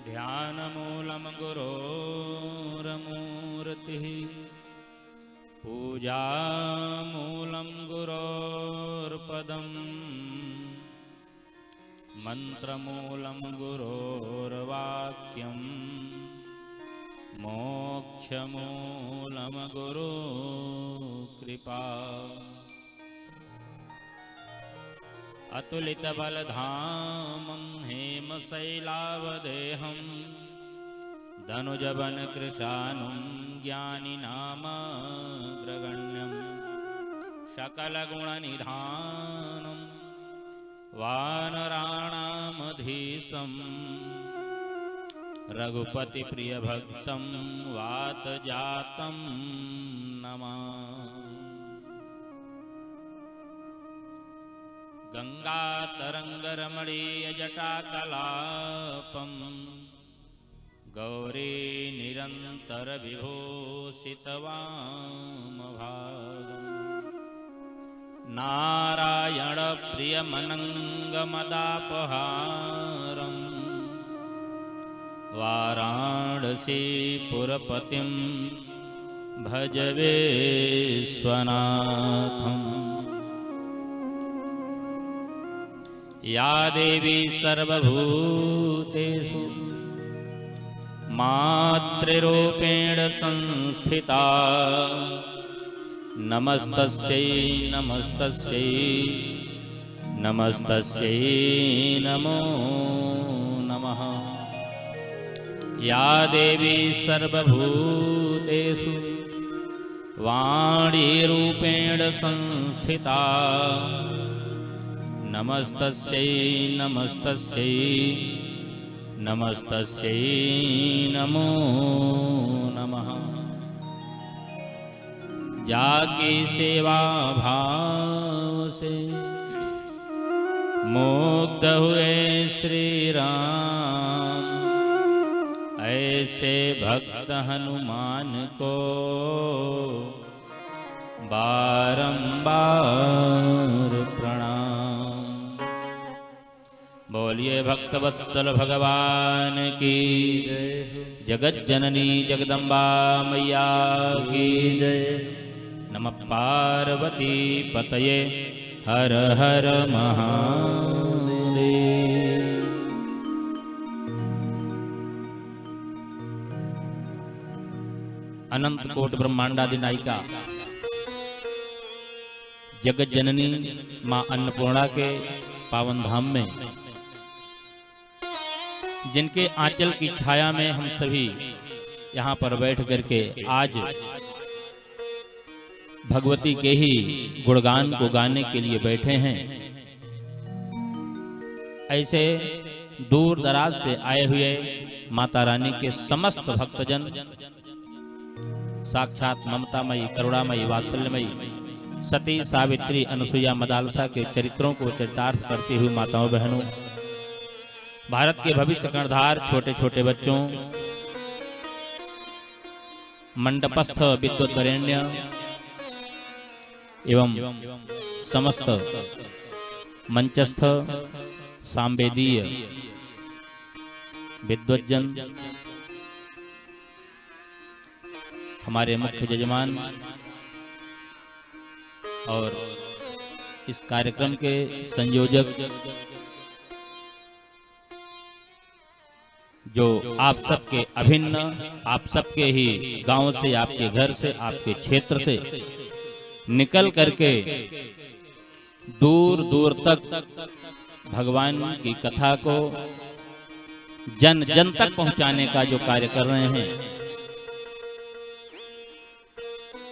ध्यानमूलं गुरोरमूर्तिः पूजामूलं गुरोर्पदम् मन्त्रमूलं गुरोर्वाक्यम् मोक्षमूलं गुरुकृपा अतुलितबलधामं हेमशैलावदेहं धनुजवनकृशानुं ज्ञानिनामग्रगण्यं सकलगुणनिधानं वानराणामधीशं रघुपतिप्रियभक्तं वातजातं नमामि। गंगातरंगरमणीयजटाकलापं गौरी निरन्तरविभूषितवामभागं नारायणप्रियमनङ्गमदापहारं वाराणसीपुरपतिं भज विश्वनाथम्। या देवी सर्वभूतेषु मातृरूपेण संस्थिता नमस्तस्यै नमस्तस्यै नमस्तस्यै नमो नमः। या देवी सर्वभूतेषु वाणीरूपेण संस्थिता नमस्तस्यै नमस्तस्यै नमस्तस्यै नमो नमः। जाकी सेवा भाव से मुग्ध हुए श्री राम, ऐसे भक्त हनुमान को बारंबार प्रणाम। बोलिए भक्तवत्सल भगवान की जय, जगत जननी जगदम्बा मैया की जय। नमः पार्वती पतये हर हर महादेव। अनंत कोट ब्रह्मांडादि नायिका जगत जननी मां अन्नपूर्णा के पावन धाम में, जिनके आंचल की छाया में हम सभी यहाँ पर बैठ करके आज भगवती के ही गुणगान को गाने के लिए बैठे हैं, ऐसे दूर दराज से आए हुए माता रानी के समस्त भक्तजन, साक्षात ममतामयी करुणामयी वात्सल्यमयी सती सावित्री अनुसुईया मदालसा के चरित्रों को चरितार्थ करती हुई माताओं बहनों, भारत के भविष्य कर्णधार छोटे छोटे बच्चों, मंडपस्थ विद्वद्वरेण्य एवं समस्त मंचस्थ सांवेदीय विद्वज्जन, हमारे मुख्य जजमान और इस कार्यक्रम के संयोजक जो आप सबके अभिन्न, आप सबके ही गांव से, आपके घर से, आपके क्षेत्र से निकल करके दूर दूर तक भगवान की कथा को जन जन तक पहुंचाने का जो कार्य कर रहे हैं,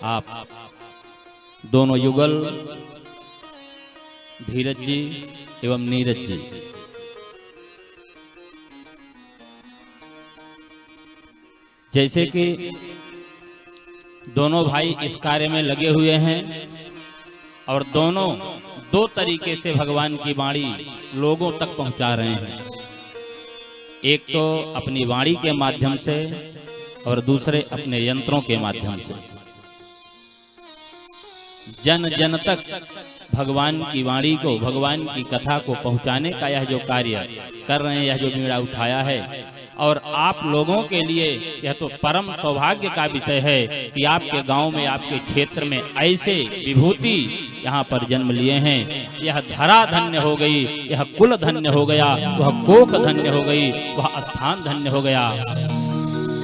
आप दोनों युगल धीरज जी एवं नीरज जी, जैसे कि दोनों भाई इस कार्य में लगे हुए हैं और दोनों दो तरीके से भगवान की वाणी लोगों तक पहुंचा रहे हैं। एक तो अपनी वाणी के माध्यम से और दूसरे अपने यंत्रों के माध्यम से। जन जन तक भगवान की वाणी को, भगवान की कथा को पहुंचाने का यह जो कार्य कर रहे हैं, यह जो बीड़ा उठाया है, और आप लोगों के लिए यह तो परम सौभाग्य का विषय है कि आपके गांव में, आपके क्षेत्र में ऐसे विभूति यहाँ पर जन्म लिए हैं। यह धरा धन्य हो गई, यह कुल धन्य हो गया, वह कोख धन्य हो गई, वह स्थान धन्य हो गया।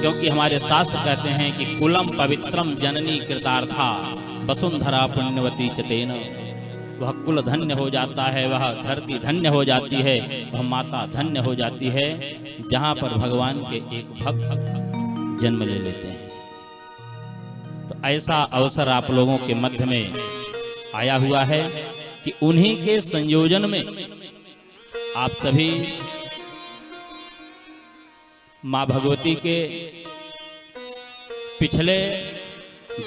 क्योंकि हमारे शास्त्र कहते हैं कि कुलम पवित्रम जननी कृतार्था वसुंधरा पुण्यवती चतेन। वह कुल धन्य हो जाता है, वह धरती धन्य हो जाती है, वह माता धन्य हो जाती है, जहाँ पर भगवान के एक भक्त जन्म ले लेते हैं। तो ऐसा अवसर आप लोगों के मध्य में आया हुआ है कि उन्हीं के संयोजन में आप सभी माँ भगवती के पिछले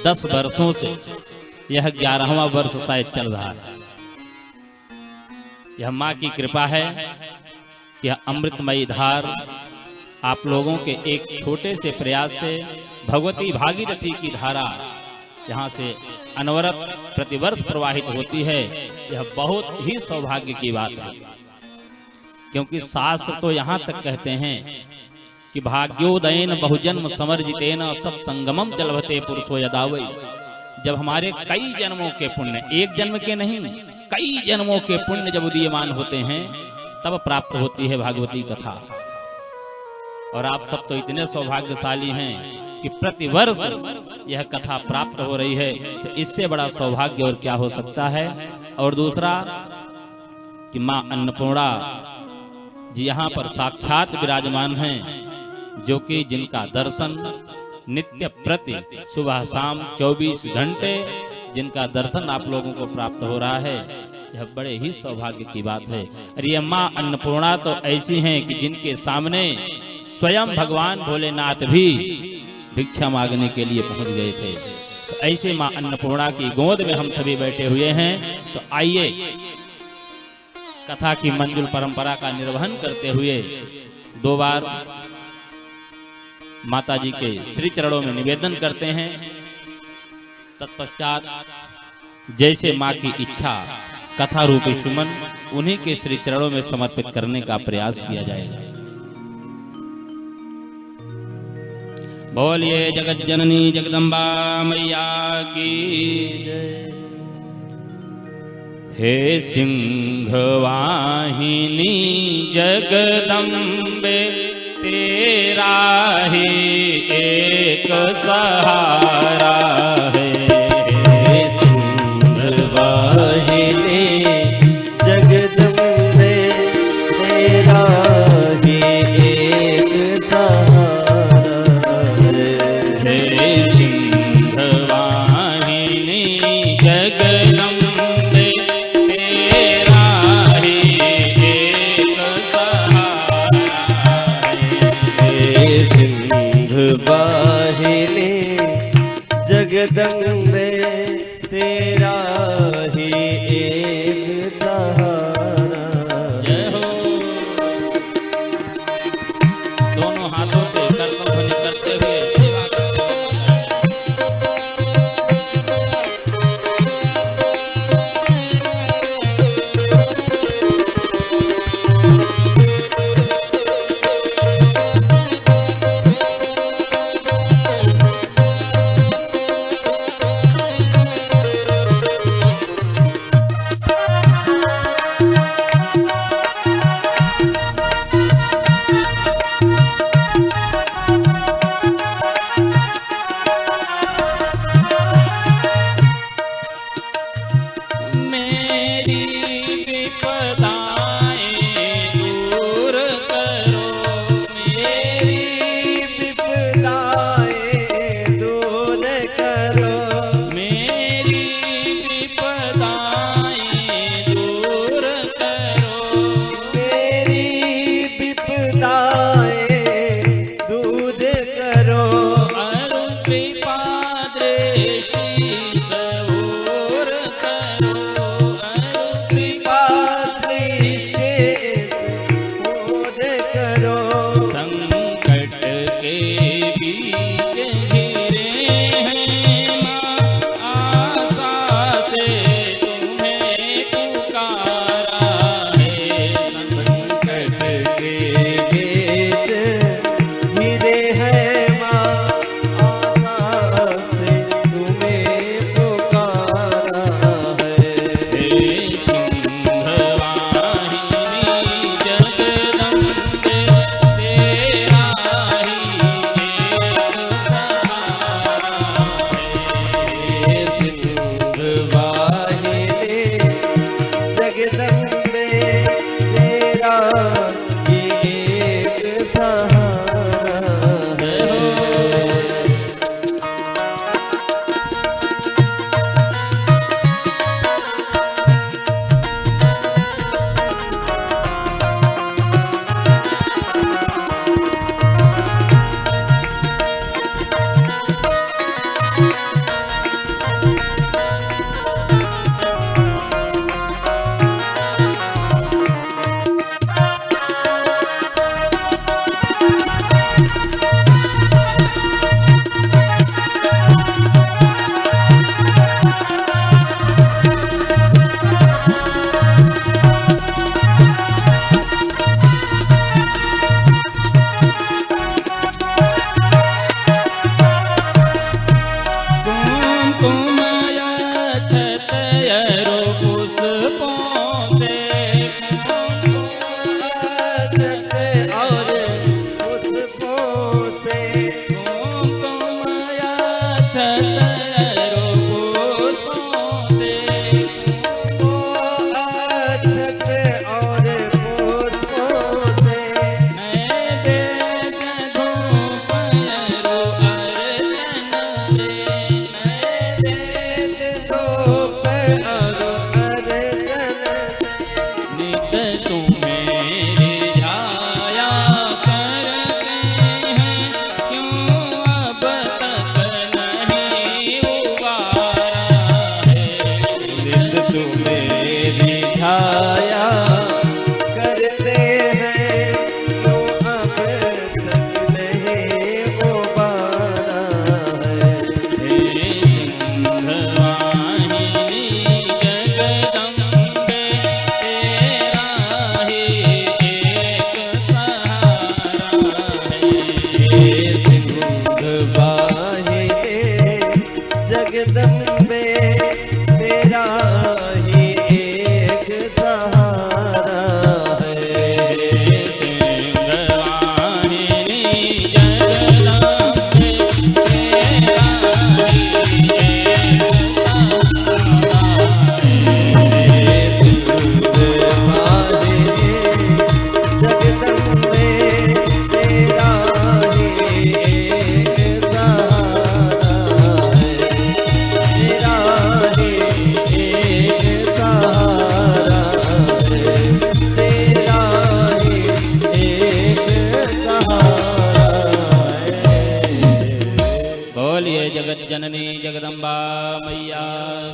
10 वर्षों से यह 11वां वर्ष शायद चल रहा है। यह माँ की कृपा है कि यह अमृतमयी धार आप लोगों के एक छोटे से प्रयास से भगवती भागीरथी की धारा यहाँ से अनवरत प्रतिवर्ष प्रवाहित होती है। यह बहुत ही सौभाग्य की बात है, क्योंकि शास्त्र तो यहाँ तक कहते हैं कि भाग्योदयन बहुजन्म समर्जितेन सत्संगमम जलभते पुरुषो यदावै। जब हमारे कई जन्मों के पुण्य, एक जन्म के नहीं, कई जन्मों के पुण्य जब उदीयमान होते हैं, तब प्राप्त होती है भागवती कथा। और आप सब तो इतने सौभाग्यशाली हैं कि प्रतिवर्ष यह कथा प्राप्त हो रही है, तो इससे बड़ा सौभाग्य और क्या हो सकता है। और दूसरा कि माँ अन्नपूर्णा जी यहाँ पर साक्षात विराजमान हैं, जो कि जिनका दर्शन नित्य प्रति सुबह शाम 24 घंटे जिनका दर्शन आप लोगों को प्राप्त हो रहा है, यह बड़े ही सौभाग्य की बात है। और ये माँ अन्नपूर्णा तो ऐसी हैं कि जिनके सामने स्वयं भगवान भोलेनाथ भी भिक्षा मांगने के लिए पहुंच गए थे। तो ऐसे माँ अन्नपूर्णा की गोद में हम सभी बैठे हुए हैं। तो आइए कथा की मंजुल परंपरा का निर्वहन करते हुए 2 बार माता जी के श्री चरणों में निवेदन करते हैं। तत्पश्चात जैसे माँ की इच्छा कथा रूपी सुमन उन्हीं के श्री चरणों में समर्पित करने का प्रयास किया जाएगा। बोलिए जगत जननी जगदम्बा मैया की जय। हे सिंह वाहिनी जगदम्बे तेरा ही एक सहारा है। हे सिंह वाहिनी जगदम्बे तेरा ही एक सहारा है। हे सिंह वाहिनी जगदम्बे तेरा ही एक सहारा है। सिंह वाहिनी जगदम्बे तेरा ही एक सहारा। जय हो। दोनों हाथों से करतल ध्वनि करते हुए सेवा करते जगदम्बा मैया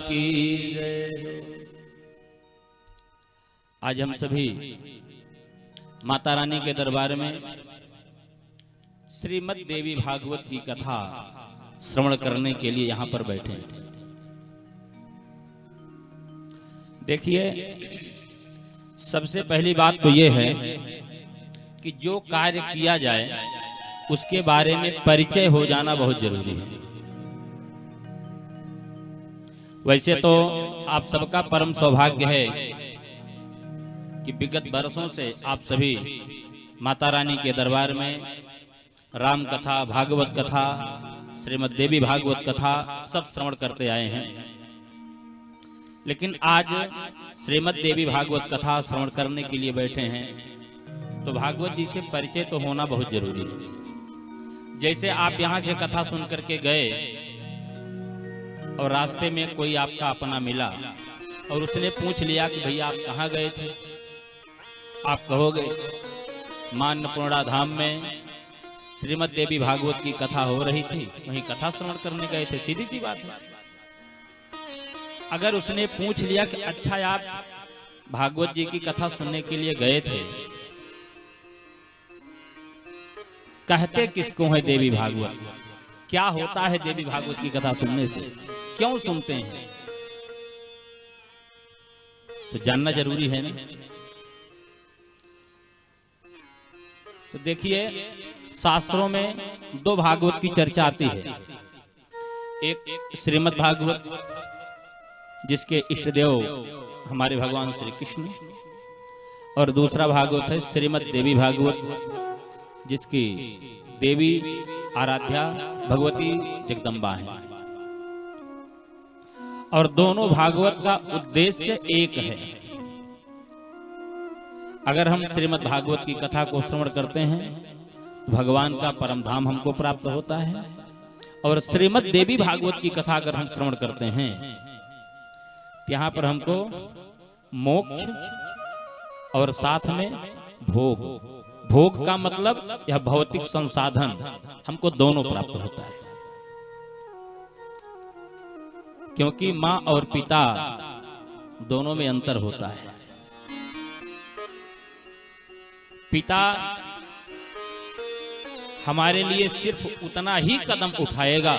की जय। आज हम सभी माता रानी के दरबार में श्रीमद् देवी भागवत की कथा श्रवण करने के लिए यहाँ पर बैठे हैं। देखिए, सबसे पहली बात तो ये है कि जो कार्य किया जाए उसके बारे में परिचय हो जाना बहुत जरूरी है। वैसे तो आप सबका परम सौभाग्य है कि विगत वर्षों से आप सभी माता रानी के दरबार में राम कथा, भागवत कथा, श्रीमद् देवी भागवत कथा सब श्रवण करते आए हैं। लेकिन आज श्रीमद् देवी भागवत कथा श्रवण करने के लिए बैठे हैं तो भागवत जी से परिचय तो होना बहुत जरूरी है। जैसे आप यहाँ से कथा सुन करके गए और रास्ते में कोई आपका अपना मिला और उसने पूछ लिया कि भैया आप कहाँ गए थे, आप कहोगे मां अन्नपूर्णा धाम में श्रीमद् देवी भागवत की कथा हो रही थी, वहीं कथा श्रवण करने गए थे। सीधी सी बात है। अगर उसने पूछ लिया कि अच्छा आप भागवत जी की कथा सुनने के लिए गए थे, कहते किसको है देवी भागवत, क्या होता है देवी भागवत की कथा सुनने से, क्यों सुनते हैं, तो जानना जरूरी है ना। तो देखिए, शास्त्रों में दो भागवत की चर्चा आती है। एक श्रीमद् भागवत जिसके इष्ट देव हमारे भगवान श्री कृष्ण, और दूसरा भागवत है श्रीमद् देवी भागवत जिसकी देवी आराध्या भगवती जगदम्बा है। और दोनों भागवत का उद्देश्य एक है। अगर हम श्रीमद् भागवत की कथा को श्रवण करते हैं भगवान का परम धाम हमको प्राप्त होता है, और श्रीमद् देवी भागवत की कथा अगर हम श्रवण करते हैं यहाँ पर हमको मोक्ष और साथ में भोग, भोग का मतलब यह भौतिक संसाधन हमको दोनों प्राप्त होता है। क्योंकि माँ और पिता दोनों में अंतर होता है। पिता हमारे लिए सिर्फ उतना ही कदम उठाएगा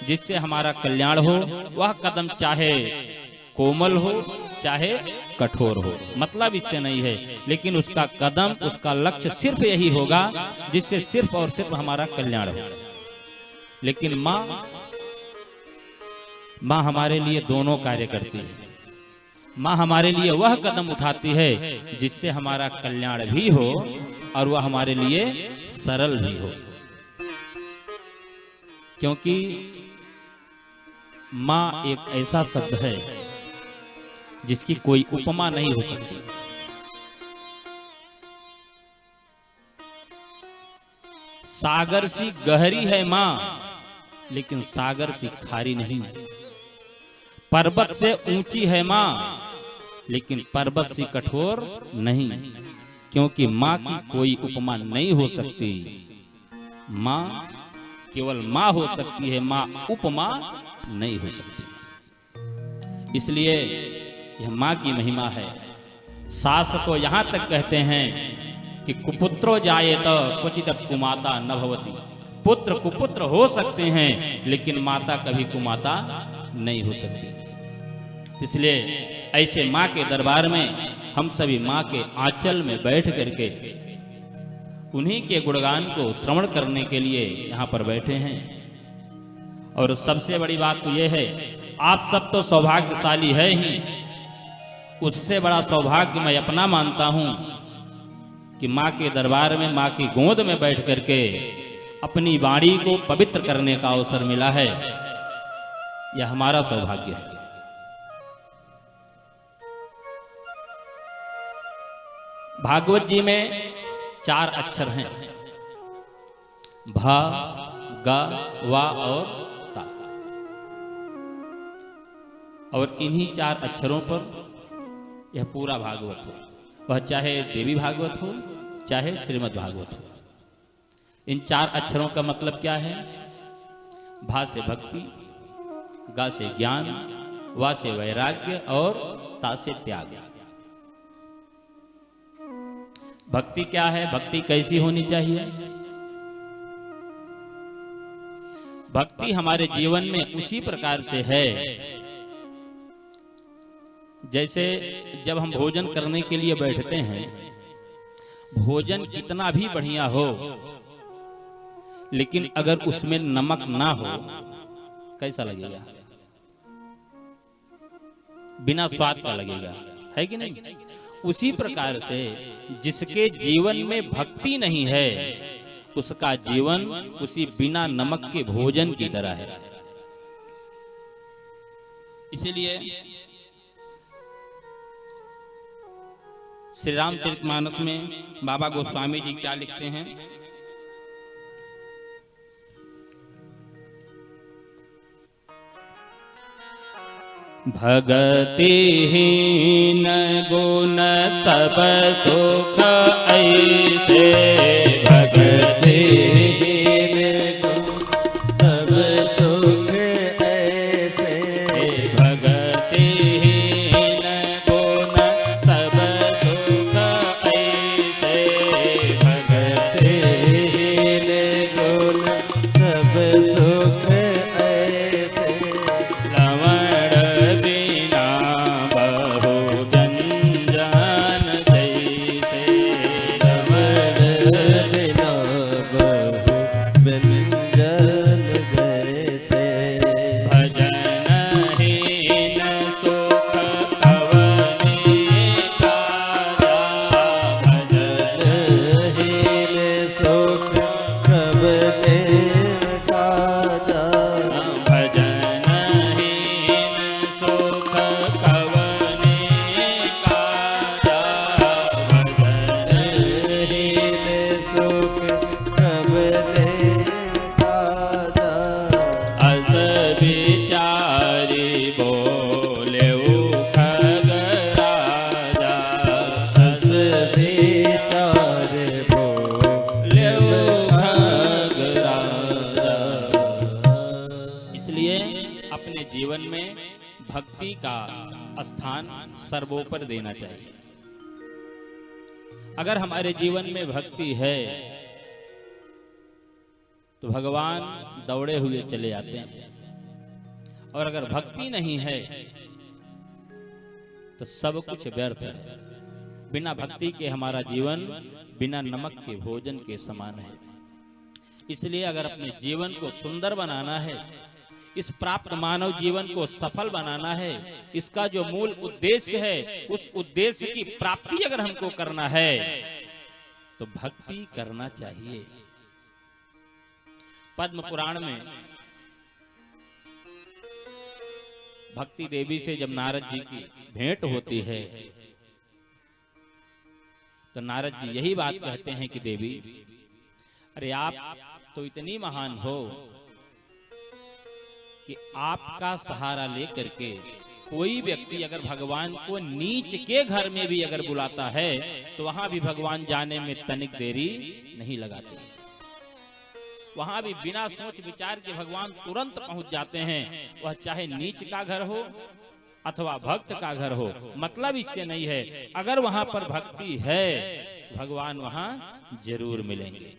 जिससे हमारा कल्याण हो। वह कदम चाहे कोमल हो चाहे कठोर हो, मतलब इससे नहीं है, लेकिन उसका कदम, उसका लक्ष्य सिर्फ यही होगा जिससे सिर्फ और सिर्फ हमारा कल्याण हो। लेकिन माँ हमारे लिए दोनों कार्य करती है। माँ हमारे लिए वह कदम उठाती है जिससे हमारा कल्याण भी हो और वह हमारे लिए सरल भी हो। क्योंकि माँ एक ऐसा शब्द है जिसकी कोई उपमा नहीं हो सकती। सागर सी गहरी है माँ, लेकिन सागर सी खारी नहीं। पर्वत से ऊंची है माँ, लेकिन पर्वत सी कठोर नहीं। क्योंकि माँ की कोई उपमा नहीं हो सकती। माँ केवल माँ हो सकती है, माँ उपमा नहीं हो सकती। इसलिए यह माँ की महिमा है। शास्त्र तो यहाँ तक कहते हैं कि कुपुत्रो जायेत क्वचित कुमाता न भवति। पुत्र कुपुत्र हो सकते हैं लेकिन माता कभी कुमाता नहीं हो सकती। इसलिए ऐसे माँ के दरबार में हम सभी माँ के आंचल में बैठ करके उन्हीं के गुणगान को श्रवण करने के लिए यहाँ पर बैठे हैं। और सबसे बड़ी बात तो यह है, आप सब तो सौभाग्यशाली है ही, उससे बड़ा सौभाग्य मैं अपना मानता हूं कि माँ के दरबार में, माँ की गोद में बैठ करके अपनी वाणी को पवित्र करने का अवसर मिला है। यह हमारा सौभाग्य है। भागवत जी में 4 अक्षर हैं, भा, गा, वा और ता। और इन्हीं 4 अक्षरों पर यह पूरा भागवत हो, वह चाहे देवी भागवत हो चाहे श्रीमद् भागवत हो। इन 4 अक्षरों का मतलब क्या है? भा से भक्ति, गा से ज्ञान, वा से वैराग्य और ता से त्याग। भक्ति क्या है? भक्ति कैसी होनी चाहिए? भक्ति हमारे जीवन में उसी प्रकार से है जैसे जब हम भोजन करने के लिए बैठते हैं, भोजन कितना भी बढ़िया हो, लेकिन अगर उसमें नमक ना हो कैसा लगेगा? बिना स्वाद का लगेगा, है कि नहीं? उसी प्रकार से जिसके जीवन में भक्ति नहीं है, उसका जीवन उसी बिना नमक के भोजन की तरह है। इसीलिए श्री रामचरितमानस में बाबा गोस्वामी जी क्या लिखते हैं? भगतिहीन गुण सब सुख ऐसे, भगतिहीन गुण सब सुख ऐसे, भगतिहीन गुण सब सुख ऐसे, भगतिहीन गुण सब सुख ऐसे, लवण बिना बहु जंजन सैसे, लवण बिना बहु व्यंजन जैसे, भजनहीन सुख कवने काजा, भजनहीन सुख कवने काजा, भजनहीन सुख कवने काजा, भजनहीन सुख कवने काजा, अस विचारी बोले खगराजा, अस विचार बोले खगराजा। इसलिए अपने जीवन में भक्ति का स्थान सर्वोपर देना चाहिए। अगर हमारे जीवन में भक्ति है तो भगवान दौड़े हुए चले आते हैं, और अगर भक्ति नहीं है तो सब कुछ व्यर्थ है। बिना भक्ति के हमारा जीवन बिना नमक के भोजन के समान है। इसलिए अगर अपने जीवन को सुंदर बनाना है, इस प्राप्त मानव जीवन को सफल बनाना है, इसका जो मूल उद्देश्य है, उस उद्देश्य की प्राप्ति अगर हमको करना है तो भक्ति करना चाहिए। पद्म पुराण में भक्ति देवी से जब नारद जी की भेंट होती है तो नारद जी यही बात कहते हैं कि देवी, अरे आप तो इतनी महान हो कि आपका सहारा लेकर के कोई व्यक्ति अगर भगवान को नीच के घर में भी अगर बुलाता है तो वहां भी भगवान जाने में तनिक देरी नहीं लगाते। वहां भी बिना सोच विचार के भगवान तुरंत पहुंच जाते हैं। वह चाहे नीच का घर हो अथवा भक्त का घर हो, मतलब इससे नहीं है, अगर वहां पर भक्ति है भगवान वहां जरूर मिलेंगे।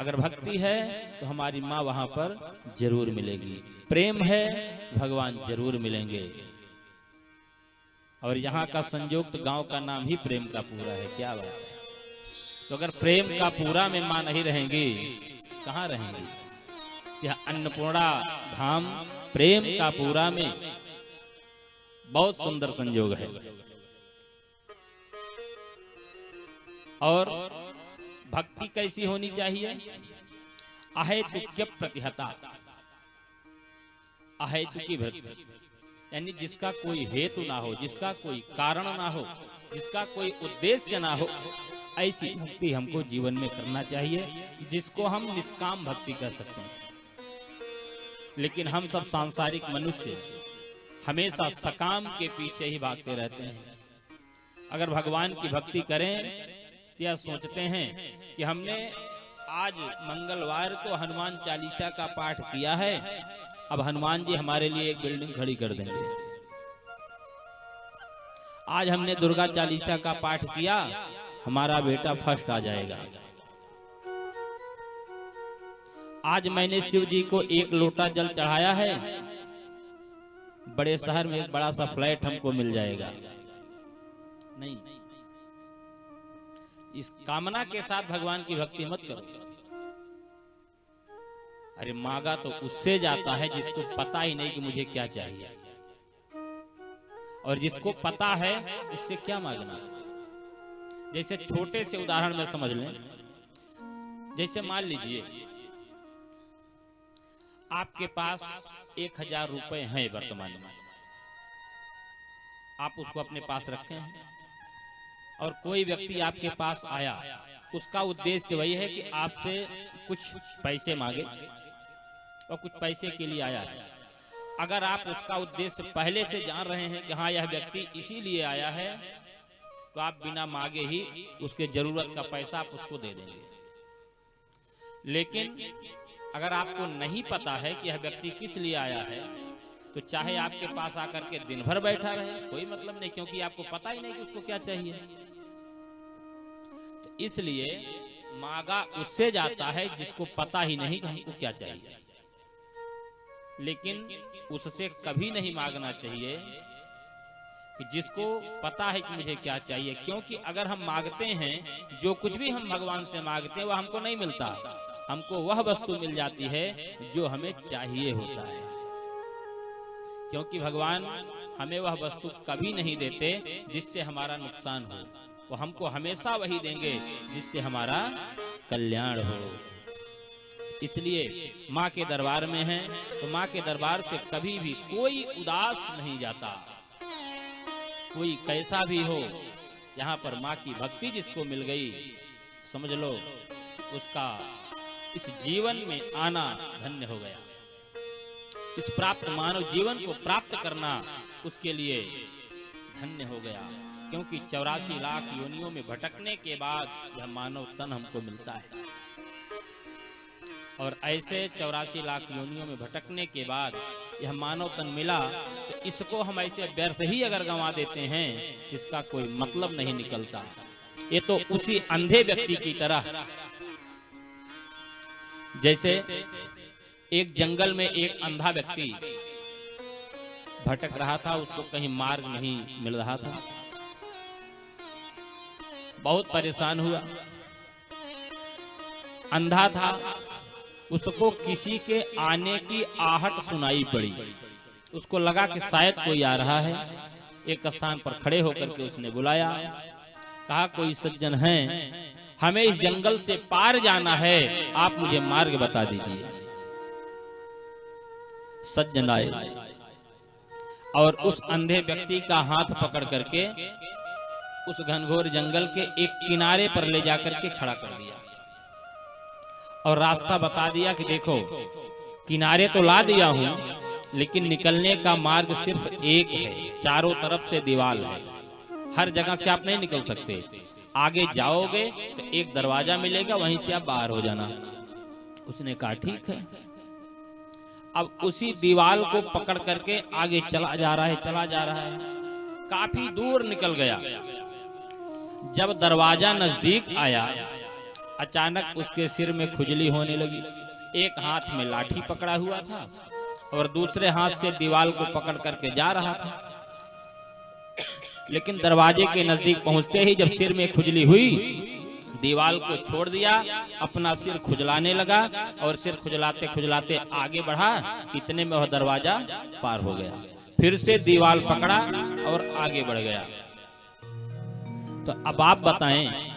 अगर भक्ति है तो हमारी माँ वहां पर जरूर मिलेगी, प्रेम है भगवान जरूर मिलेंगे। और यहाँ का संयुक्त गांव का नाम ही प्रेम का पूरा है, क्या बात है। तो अगर प्रेम का पूरा में माँ नहीं रहेंगी, कहाँ रहेंगी? यह अन्नपूर्णा धाम प्रेम का पूरा में बहुत सुंदर संयोग है। और भक्ति कैसी होनी चाहिए? अहेतुक्य प्रतिहता, अहेतुकी भक्ति, यानी जिसका कोई हेतु ना हो, जिसका कोई कारण ना हो, जिसका कोई उद्देश्य ना हो, ऐसी भक्ति हमको जीवन में करना चाहिए, जिसको हम निष्काम भक्ति कर सकते हैं। लेकिन हम सब सांसारिक मनुष्य हमेशा सकाम के पीछे ही भागते रहते हैं। अगर भगवान की भक्ति करें तो यह सोचते हैं कि हमने आज मंगलवार को हनुमान चालीसा का पाठ किया है, अब हनुमान जी हमारे लिए एक बिल्डिंग खड़ी कर देंगे। आज हमने दुर्गा चालीसा का पाठ किया, हमारा बेटा फर्स्ट आ जाएगा। आज मैंने शिव जी को एक लोटा जल चढ़ाया है, बड़े शहर में एक बड़ा सा फ्लैट हमको मिल जाएगा। नहीं, इस कामना के साथ भगवान की भक्ति मत करो। अरे मांगा तो उससे जाता है जिसको पता ही नहीं कि मुझे क्या चाहिए, और जिसको पता है उससे क्या मांगना। जैसे छोटे से उदाहरण में समझ लें, जैसे मान लीजिए आपके पास 1000 रुपए हैं वर्तमान में, आप उसको अपने पास रखे हैं और कोई व्यक्ति आपके पास आया, उसका उद्देश्य वही है कि आपसे कुछ पैसे मांगे और कुछ पैसे के लिए आया है। अगर आप उसका उद्देश्य पहले से जान रहे हैं कि हाँ यह व्यक्ति इसीलिए आया है, तो आप बिना मांगे ही उसके जरूरत का पैसा आप उसको दे देंगे। लेकिन अगर आपको नहीं पता है कि यह व्यक्ति किस लिए आया है, तो चाहे आपके पास आकर के दिन भर बैठा रहे, कोई मतलब नहीं, क्योंकि आपको पता ही नहीं कि उसको क्या चाहिए। तो इसलिए मांगा उससे जाता है जिसको पता ही नहीं कि हमको क्या चाहिए। लेकिन उससे कभी नहीं मांगना चाहिए कि जिसको पता है कि मुझे क्या चाहिए, क्योंकि अगर हम मांगते हैं, जो कुछ भी हम भगवान से मांगते हैं वह हमको नहीं मिलता, हमको वह वस्तु मिल जाती है जो हमें चाहिए होता है। क्योंकि भगवान हमें वह वस्तु कभी नहीं देते जिससे हमारा नुकसान हो, वो हमको हमेशा वही देंगे जिससे हमारा कल्याण हो। इसलिए माँ के दरबार में हैं, तो माँ के दरबार से कभी भी कोई उदास नहीं जाता। कोई कैसा भी हो, यहाँ पर माँ की भक्ति जिसको मिल गई, समझ लो उसका इस जीवन में आना धन्य हो गया। इस प्राप्त मानव जीवन को प्राप्त करना उसके लिए धन्य हो गया, क्योंकि 84 लाख योनियों में भटकने के बाद यह मानव तन हमको मिलता है। और ऐसे 84 लाख योनियों में भटकने के बाद यह मानव तन मिला, तो इसको हम ऐसे व्यर्थ ही अगर गंवा देते हैं, इसका कोई मतलब नहीं निकलता। ये तो उसी अंधे व्यक्ति की तरह, जैसे एक जंगल में एक अंधा व्यक्ति भटक रहा था, उसको कहीं मार्ग नहीं मिल रहा था, बहुत परेशान हुआ। अंधा था, उसको किसी के आने की आहट सुनाई पड़ी, उसको लगा कि शायद कोई आ रहा है। एक स्थान पर खड़े होकर के उसने बुलाया, कहा कोई सज्जन हैं, हमें इस जंगल से पार जाना है, आप मुझे मार्ग बता दीजिए। सज्जन आए और उस अंधे व्यक्ति का हाथ पकड़ करके उस घनघोर जंगल के एक किनारे पर ले जाकर के खड़ा कर दिया और रास्ता बता दिया कि देखो किनारे तो ला दिया हूं, लेकिन निकलने का मार्ग सिर्फ एक है, चारों तरफ से दीवार है, हर जगह से आप नहीं निकल सकते। आगे जाओगे तो एक दरवाजा मिलेगा, वहीं से आप बाहर हो जाना। उसने कहा ठीक है। अब उसी दीवार को पकड़ करके आगे चला जा रहा है, चला जा रहा है, काफी दूर निकल गया। जब दरवाजा नजदीक आया, अचानक उसके सिर में खुजली होने लगी। एक हाथ में लाठी पकड़ा हुआ था और दूसरे हाथ से दीवार को पकड़ करके जा रहा था। लेकिन दरवाजे के नजदीक पहुंचते ही जब सिर में खुजली हुई, दीवार को छोड़ दिया, अपना सिर खुजलाने लगा और सिर खुजलाते खुजलाते आगे बढ़ा। इतने में वह दरवाजा पार हो गया, फिर से दीवार पकड़ा और आगे बढ़ गया। तो अब आप बताएं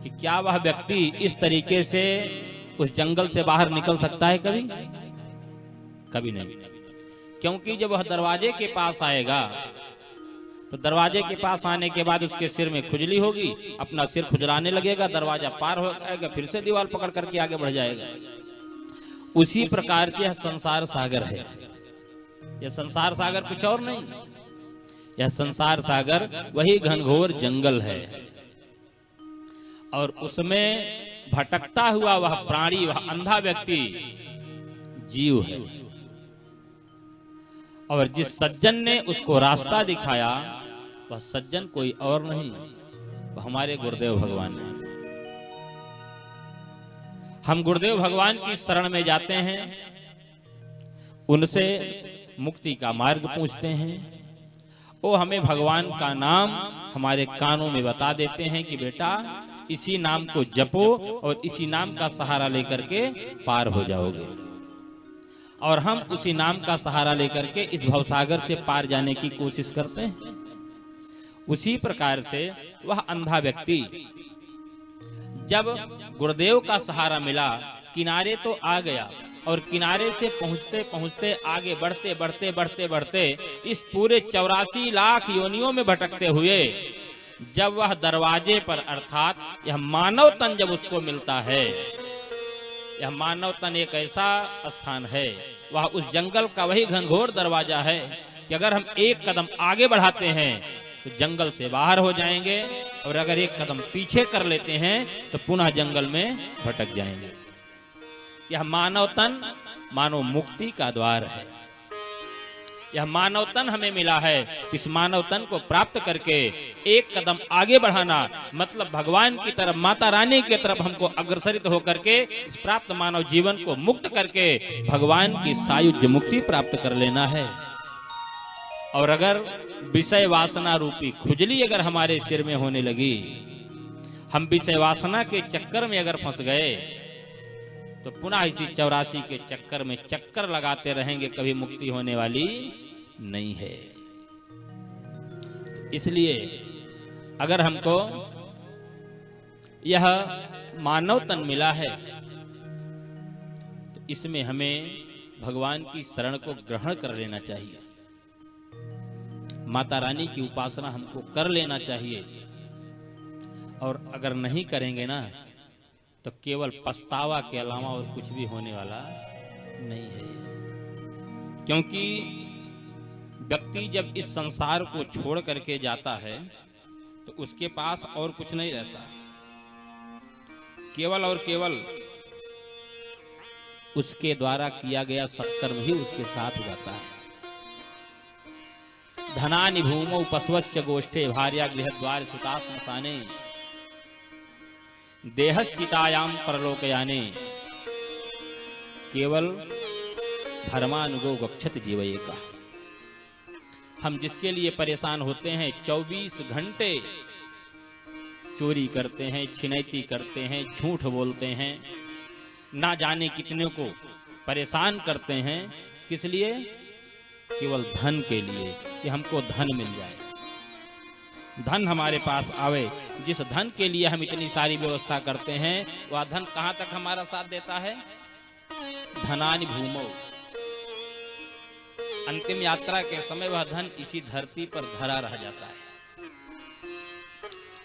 कि क्या वह व्यक्ति इस तरीके से उस जंगल से बाहर निकल सकता है? कभी कभी नहीं। क्योंकि जब वह दरवाजे के पास आएगा तो दरवाजे के पास आने के बाद उसके सिर में खुजली होगी, अपना सिर खुजलाने लगेगा, दरवाजा पार हो जाएगा, फिर से दीवार पकड़ करके आगे बढ़ जाएगा। उसी प्रकार से यह संसार सागर है। यह संसार सागर कुछ और नहीं, यह संसार सागर वही घनघोर जंगल है और उसमें भटकता हुआ वह प्राणी, वह अंधा व्यक्ति जीव है। और जिस सज्जन ने उसको रास्ता दिखाया वह सज्जन कोई और नहीं, वह हमारे गुरुदेव भगवान है। हम गुरुदेव भगवान की शरण में जाते हैं, उनसे मुक्ति का मार्ग पूछते हैं। वो हमें भगवान का नाम हमारे कानों में बता देते हैं कि बेटा इसी नाम को जपो और इसी नाम का सहारा लेकर के पार हो जाओगे। और हम उसी नाम का सहारा लेकर के इस भवसागर से पार जाने की कोशिश करते हैं। उसी प्रकार से वह अंधा व्यक्ति जब गुरुदेव का सहारा मिला, किनारे तो आ गया और किनारे से पहुंचते पहुंचते आगे बढ़ते बढ़ते बढ़ते बढ़ते इस पूरे 84 लाख योनियों में भटकते हुए जब वह दरवाजे पर, अर्थात यह मानव तन जब उसको मिलता है, यह मानव तन एक ऐसा स्थान है, वह उस जंगल का वही घनघोर दरवाजा है कि अगर हम एक कदम आगे बढ़ाते हैं तो जंगल से बाहर हो जाएंगे और अगर एक कदम पीछे कर लेते हैं तो पुनः जंगल में भटक जाएंगे। यह मानव तन मानव मुक्ति का द्वार है। यह मानव तन हमें मिला है। इस मानव तन को प्राप्त करके एक कदम आगे बढ़ाना मतलब भगवान की तरफ, माता रानी की तरफ हमको अग्रसरित होकर के इस प्राप्त मानव जीवन को मुक्त करके भगवान की सायुज्य मुक्ति प्राप्त कर लेना है। और अगर विषय वासना रूपी खुजली अगर हमारे सिर में होने लगी, हम विषय वासना के चक्कर में अगर फंस गए तो पुनः इसी 84 के चक्कर में चक्कर लगाते रहेंगे, कभी मुक्ति होने वाली नहीं है। इसलिए अगर हमको यह मानव तन मिला है तो इसमें हमें भगवान की शरण को ग्रहण कर लेना चाहिए, माता रानी की उपासना हमको कर लेना चाहिए। और अगर नहीं करेंगे ना तो केवल पछतावा के अलावा और कुछ भी होने वाला नहीं है। क्योंकि व्यक्ति जब इस संसार को छोड़ करके जाता है तो उसके पास और कुछ नहीं रहता, केवल और केवल उसके द्वारा किया गया सत्कर्म ही उसके साथ जाता है। धनानि भूमौ पशवश्च गोष्ठे भार्या गृहद्वार सुता श्मशाने देहश्चितायाम परलोकयाने केवल धर्मानुगो गच्छति जीवयेका। हम जिसके लिए परेशान होते हैं, 24 घंटे चोरी करते हैं, छिनैती करते हैं, झूठ बोलते हैं, ना जाने कितने को परेशान करते हैं, किस लिए? केवल धन के लिए कि हमको धन मिल जाए, धन हमारे पास आवे। जिस धन के लिए हम इतनी सारी व्यवस्था करते हैं वह धन कहां तक हमारा साथ देता है? धनानि भूमौ, अंतिम यात्रा के समय वह धन इसी धरती पर धरा रह जाता है।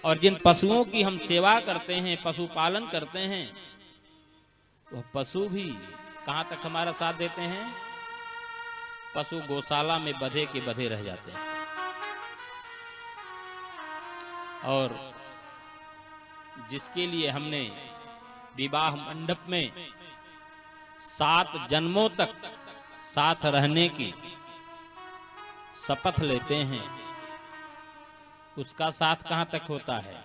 और जिन पशुओं की हम सेवा करते हैं, पशुपालन करते हैं, वह पशु भी कहां तक हमारा साथ देते हैं? पशु गौशाला में बधे के बधे रह जाते हैं। और जिसके लिए हमने विवाह मंडप में 7 जन्मों तक साथ रहने की शपथ लेते हैं, उसका साथ कहां तक होता है?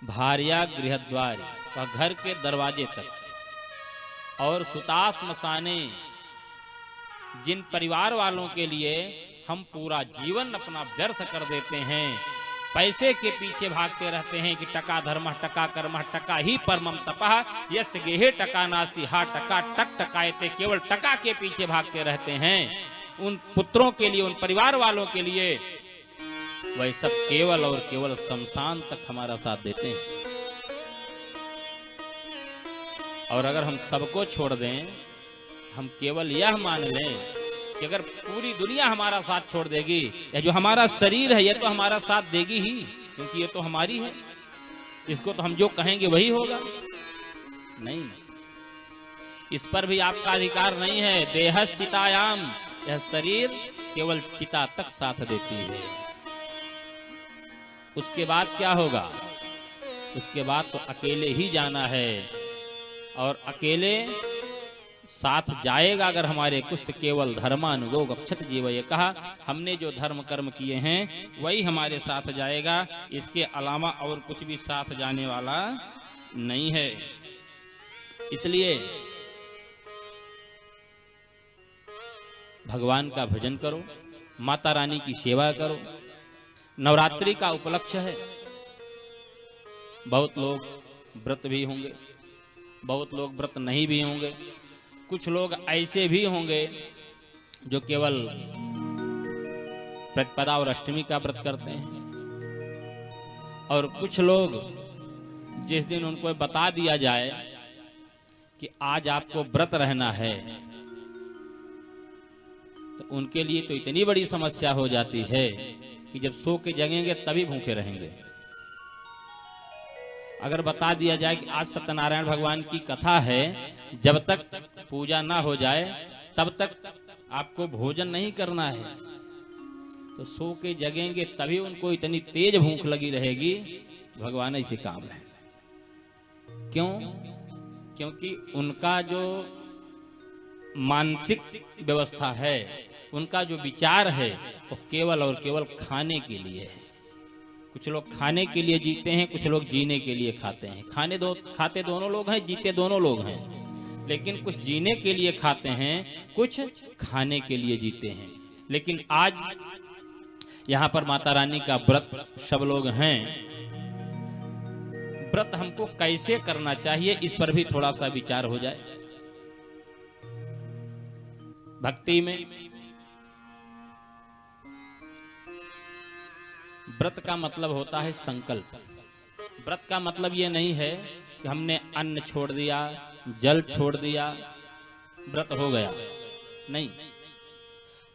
भार्या गृहद्वार, घर के दरवाजे तक। और सुता श्मशाने, जिन परिवार वालों के लिए हम पूरा जीवन अपना व्यर्थ कर देते हैं, पैसे के पीछे भागते रहते हैं कि टका धर्म टका कर्म टका ही परमम तपः यस्य गेहे टका नास्ति हा टका टक टकायते, केवल टका के पीछे भागते रहते हैं। उन पुत्रों के लिए, उन परिवार वालों के लिए वह सब केवल और केवल शमशान तक हमारा साथ देते हैं। और अगर हम सबको छोड़ दें, हम केवल यह मान लें कि अगर पूरी दुनिया हमारा साथ छोड़ देगी, या जो हमारा शरीर है यह तो हमारा साथ देगी ही, क्योंकि ये तो हमारी है, इसको तो हम जो कहेंगे वही होगा। नहीं, इस पर भी आपका अधिकार नहीं है। देहश्चितायाम, यह शरीर केवल चिता तक साथ देती है। उसके बाद क्या होगा? उसके बाद तो अकेले ही जाना है। और अकेले साथ जाएगा अगर हमारे कुछ केवल धर्मानुगो गच्छत जीव। ये कहा हमने जो धर्म कर्म किए हैं वही हमारे साथ जाएगा, इसके अलावा और कुछ भी साथ जाने वाला नहीं है। इसलिए भगवान का भजन करो, माता रानी की सेवा करो। नवरात्रि का उपलक्ष्य है, बहुत लोग व्रत भी होंगे, बहुत लोग व्रत नहीं भी होंगे, कुछ लोग ऐसे भी होंगे जो केवल प्रतिपदा और अष्टमी का व्रत करते हैं, और कुछ लोग जिस दिन उनको बता दिया जाए कि आज आपको व्रत रहना है तो उनके लिए तो इतनी बड़ी समस्या हो जाती है कि जब सो के जगेंगे तभी भूखे रहेंगे। अगर बता दिया जाए कि आज सत्यनारायण भगवान की कथा है, जब तक पूजा ना हो जाए तब तक आपको भोजन नहीं करना है, तो सो के जगेंगे तभी उनको इतनी तेज भूख लगी रहेगी। भगवान ऐसे काम है। क्यों? क्योंकि उनका जो मानसिक व्यवस्था है, उनका जो विचार है, वो केवल और केवल खाने के लिए है। कुछ लोग खाने के लिए जीते हैं, कुछ लोग जीने के लिए खाते हैं। खाते दोनों लोग हैं, जीते दोनों लोग हैं, लेकिन कुछ जीने के लिए खाते हैं, कुछ खाने के लिए जीते हैं। लेकिन आज यहाँ पर माता रानी का व्रत सब लोग हैं। व्रत हमको कैसे करना चाहिए, इस पर भी थोड़ा सा विचार हो जाए। भक्ति में व्रत का मतलब होता है संकल्प। व्रत का मतलब ये नहीं है कि हमने अन्न छोड़ दिया, जल छोड़ दिया, व्रत हो गया। नहीं,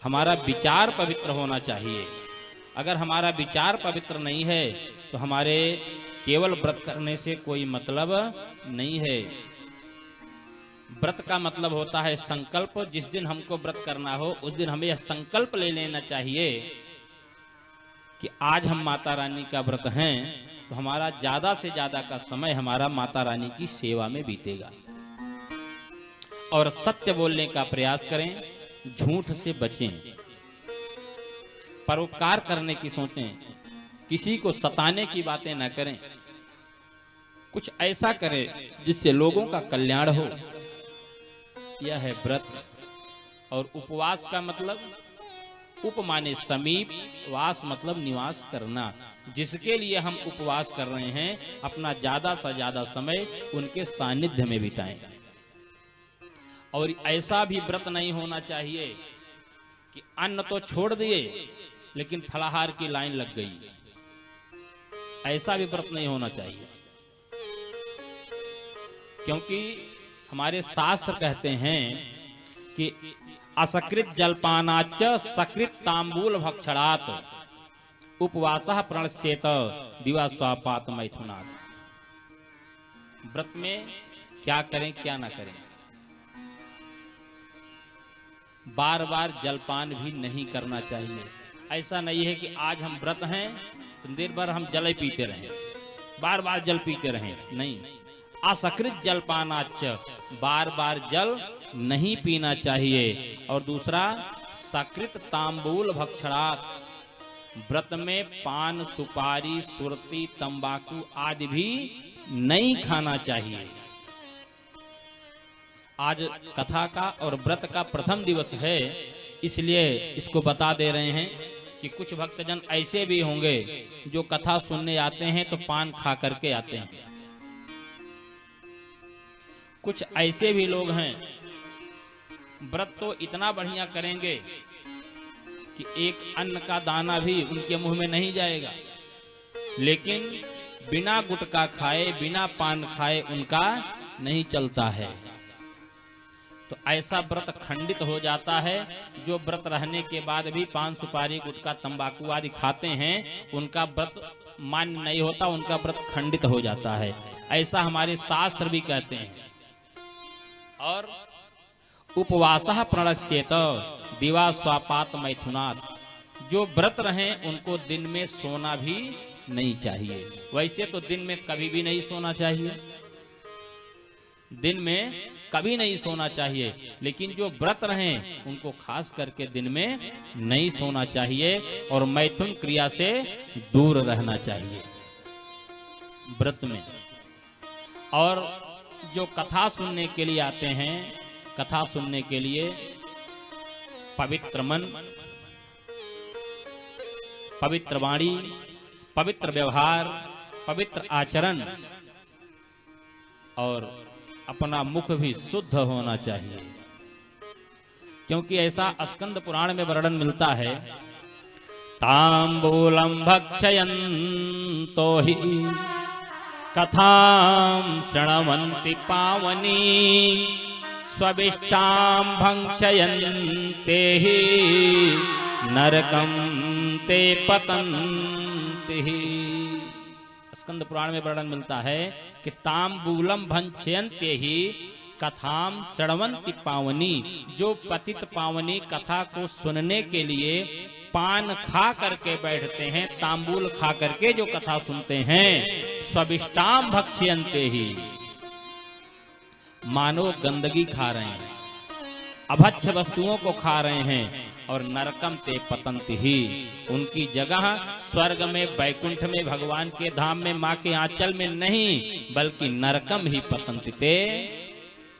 हमारा विचार पवित्र होना चाहिए। अगर हमारा विचार पवित्र नहीं है तो हमारे केवल व्रत करने से कोई मतलब नहीं है। व्रत का मतलब होता है संकल्प। जिस दिन हमको व्रत करना हो उस दिन हमें यह संकल्प ले लेना चाहिए कि आज हम माता रानी का व्रत हैं, तो हमारा ज्यादा से ज्यादा का समय हमारा माता रानी की सेवा में बीतेगा। और सत्य बोलने का प्रयास करें, झूठ से बचें, परोपकार करने की सोचें, किसी को सताने की बातें न करें, कुछ ऐसा करें जिससे लोगों का कल्याण हो। यह है व्रत। और उपवास का मतलब, उप माने समीप, वास मतलब निवास करना। जिसके लिए हम उपवास कर रहे हैं, अपना ज्यादा से ज्यादा समय उनके सानिध्य में बिताएं। और ऐसा भी व्रत नहीं होना चाहिए कि अन्न तो छोड़ दिए लेकिन फलाहार की लाइन लग गई। ऐसा भी व्रत नहीं होना चाहिए, क्योंकि हमारे शास्त्र कहते हैं कि असकृत जलपानाच सकृत तांबूल भक्षणात् उपवासः प्रणश्येत दिवा स्वापात मैथुनात्। व्रत में क्या करें क्या ना करें, बार बार जलपान भी नहीं करना चाहिए। ऐसा नहीं है कि आज हम व्रत हैं तो देर भर हम जल पीते रहें, बार बार जल पीते रहें। नहीं, असकृत जलपानाच, बार बार जल नहीं पीना चाहिए। और दूसरा, सकृत तांबूल भक्षणात्, व्रत में पान, सुपारी, सुरती, तंबाकू आदि भी नहीं खाना चाहिए। आज कथा का और व्रत का प्रथम दिवस है, इसलिए इसको बता दे रहे हैं कि कुछ भक्तजन ऐसे भी होंगे जो कथा सुनने आते हैं तो पान खा करके आते हैं। कुछ ऐसे भी लोग हैं, व्रत तो इतना बढ़िया करेंगे कि एक अन्न का दाना भी उनके मुंह में नहीं जाएगा, लेकिन बिना गुटखा खाए, बिना पान खाए उनका नहीं चलता है। तो ऐसा व्रत खंडित हो जाता है। जो व्रत रहने के बाद भी पान, सुपारी, गुटखा, तंबाकू आदि खाते हैं, उनका व्रत मान्य नहीं होता, उनका व्रत खंडित हो जाता है। ऐसा हमारे शास्त्र भी कहते हैं। और उपवासः प्रणश्येत दिवा स्वापात मैथुनात्, जो व्रत रहें उनको दिन में सोना भी नहीं चाहिए। वैसे तो दिन में कभी भी नहीं सोना चाहिए, दिन में कभी नहीं सोना चाहिए। लेकिन जो व्रत रहें उनको खास करके दिन में नहीं सोना चाहिए और मैथुन क्रिया से दूर रहना चाहिए व्रत में। और जो कथा सुनने के लिए आते हैं, कथा सुनने के लिए पवित्र मन, पवित्र वाणी, पवित्र व्यवहार, पवित्र आचरण और अपना मुख भी शुद्ध होना चाहिए। क्योंकि ऐसा स्कंद पुराण में वर्णन मिलता है, तांबूलम भक्षयन्तो हि कथां शृण्वन्ति पावनी स्वविष्टां भक्षयन्ते हि नरकं ते पतन्ति। स्कंद पुराण में वर्णन मिलता है कि तांबूलम भक्षयन्ते हि कथाम शृण्वन्ति पावनी, जो पतित पावनी कथा को सुनने के लिए पान खा करके बैठते हैं, तांबूल खा करके जो कथा सुनते हैं, स्वविष्टाम भक्ष्यन्ते ही, मानो गंदगी खा रहे हैं, अभक्ष वस्तुओं को खा रहे हैं, और नरकम ते पतंति ही, उनकी जगह स्वर्ग में, बैकुंठ में, भगवान के धाम में, माँ के आंचल में नहीं बल्कि नरकम ही पतंति ते,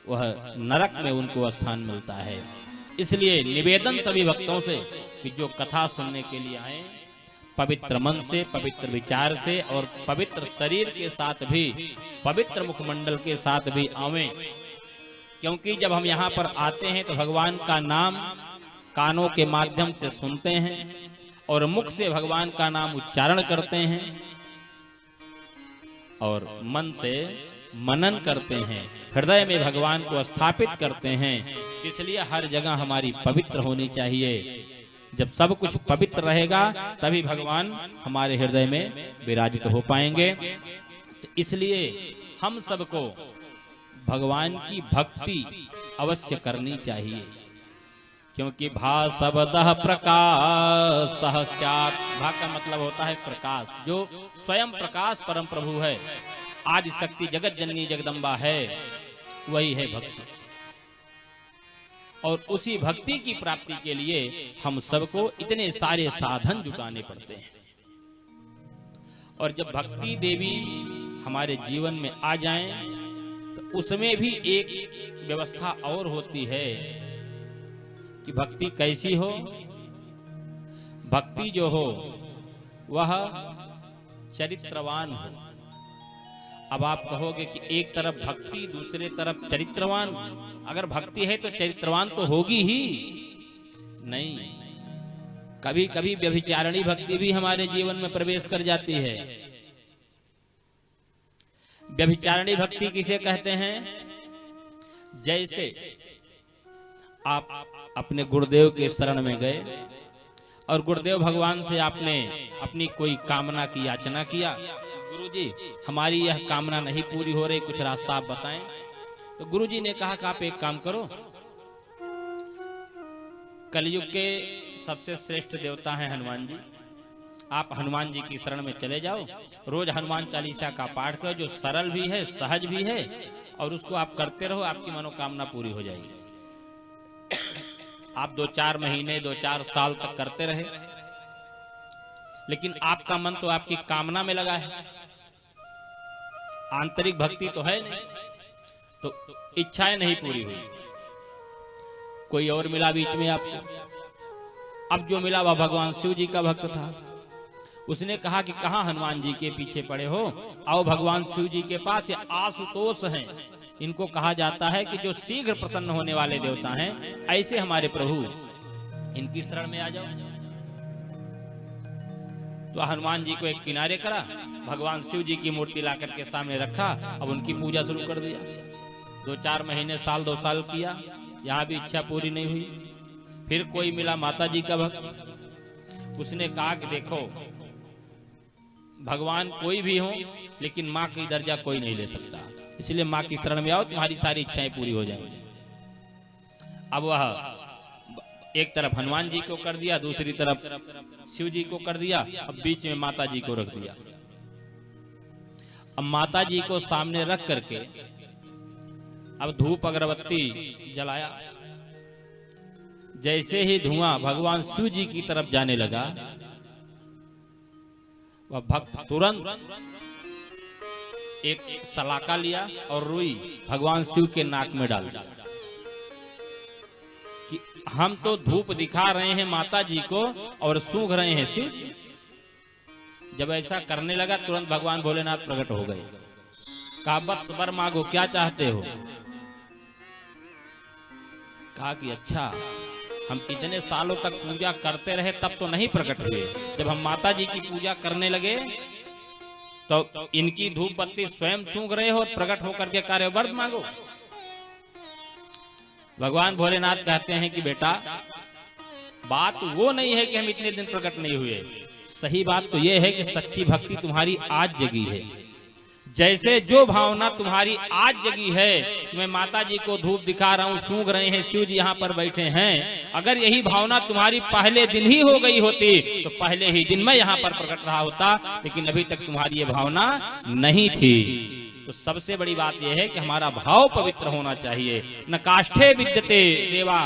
वह नरक में उनको स्थान मिलता है। इसलिए निवेदन सभी भक्तों से कि जो कथा सुनने के लिए आए, पवित्र मन से, पवित्र विचार से और पवित्र शरीर के साथ भी, पवित्र मुखमंडल के साथ भी आवें। क्योंकि जब हम यहाँ पर आते हैं तो भगवान का नाम कानों के माध्यम से सुनते हैं और मुख से भगवान का नाम उच्चारण करते हैं और मन से मनन करते हैं, हृदय में भगवान को स्थापित करते हैं। इसलिए हर जगह हमारी पवित्र होनी चाहिए। जब सब कुछ पवित्र रहेगा तभी भगवान हमारे हृदय में विराजित हो पाएंगे। तो इसलिए हम सबको भगवान की भक्ति अवश्य करनी चाहिए। क्योंकि भा शब्दः प्रकाशः स्यात्, भा का मतलब होता है प्रकाश, जो स्वयं प्रकाश परम प्रभु है, आदि शक्ति जगत जननी जगदम्बा है, वही है भक्ति। और उसी भक्ति की प्राप्ति के लिए हम सबको इतने सारे साधन जुटाने पड़ते हैं। और जब भक्ति देवी हमारे जीवन में आ जाएं तो उसमें भी एक व्यवस्था और होती है कि भक्ति कैसी हो। भक्ति जो हो वह चरित्रवान हो। अब आप कहोगे कि एक तरफ भक्ति दूसरे तरफ चरित्रवान, अगर भक्ति है तो चरित्रवान तो होगी ही नहीं। कभी कभी व्यभिचारिणी भक्ति भी हमारे जीवन में प्रवेश कर जाती है। व्यभिचारिणी भक्ति किसे कहते हैं? जैसे आप अपने गुरुदेव के शरण में गए और गुरुदेव भगवान से आपने अपनी कोई कामना की याचना किया, गुरुजी हमारी यह कामना नहीं पूरी हो रही, कुछ रास्ता आप बताएं। तो गुरुजी ने कहा कि आप एक काम करो, कलयुग के सबसे श्रेष्ठ देवता हैं हनुमान जी, आप हनुमान जी की शरण में चले जाओ, रोज हनुमान चालीसा का पाठ करो, जो सरल भी है, सहज भी है, और उसको आप करते रहो, आपकी मनोकामना पूरी हो जाएगी। आप 2-4 महीने 2-4 साल तक करते रहे, लेकिन आपका मन तो आपकी कामना में लगा है, आंतरिक भक्ति तो है नहीं, तो इच्छाएं नहीं पूरी हुई। कोई और मिला बीच में आपको। अब जो मिला वह भगवान शिव जी का भक्त था। उसने कहा कि कहाँ हनुमान जी के पीछे पड़े हो, आओ भगवान शिव जी के पास। ये आशुतोष हैं, इनको कहा जाता है कि जो शीघ्र प्रसन्न होने वाले देवता हैं, ऐसे हमारे प्रभु, इनकी शरण में आ जाओ। तो हनुमान जी को एक किनारे करा, भगवान शिव जी की मूर्ति ला करके सामने रखा, अब उनकी पूजा शुरू कर दिया। 2-4 महीने, साल 2 साल किया, यहाँ भी इच्छा पूरी नहीं हुई। फिर कोई मिला माता जी का भक्त, उसने कहा कि देखो भगवान कोई भी हो, लेकिन माँ की दर्जा कोई नहीं ले सकता, इसलिए माँ की शरण में आओ, तुम्हारी सारी इच्छाएं पूरी हो जाएंगी। अब वह एक तरफ हनुमान जी को कर दिया, दूसरी तरफ शिव जी को कर दिया, अब बीच में माता जी को रख दिया। अब माता जी को सामने रख करके अब धूप अगरबत्ती जलाया, जैसे ही धुआं भगवान शिव जी की तरफ जाने लगा, वह भक्त तुरंत एक सलाका लिया और रुई भगवान शिव के नाक में डाल दी कि हम तो धूप दिखा रहे हैं माता जी को और सूंघ रहे हैं शिव। जब ऐसा करने लगा तुरंत भगवान भोलेनाथ प्रकट हो गए। कहा बस वर मांगो, क्या चाहते हो? कहा कि अच्छा, हम इतने सालों तक पूजा करते रहे तब तो नहीं प्रकट हुए, जब हम माता जी की पूजा करने लगे तो इनकी धूप बत्ती स्वयं सूंघ रहे हो और प्रकट होकर के कार्य वर मांगो। भगवान भोलेनाथ कहते हैं कि बेटा, बात वो नहीं है कि हम इतने दिन प्रकट नहीं हुए, सही बात तो ये है कि सच्ची भक्ति तुम्हारी आज जगी है। जैसे जो भावना तुम्हारी आज जगी है, मैं माता जी को धूप दिखा रहा हूँ, सूंघ रहे हैं, शिव जी यहाँ पर बैठे हैं, अगर यही भावना तुम्हारी पहले दिन ही हो गई होती तो पहले ही दिन में यहाँ पर प्रकट रहा होता, लेकिन अभी तक तुम्हारी ये भावना नहीं थी। तो सबसे बड़ी बात यह है कि हमारा भाव पवित्र होना चाहिए। न काष्ठे विद्यते देवा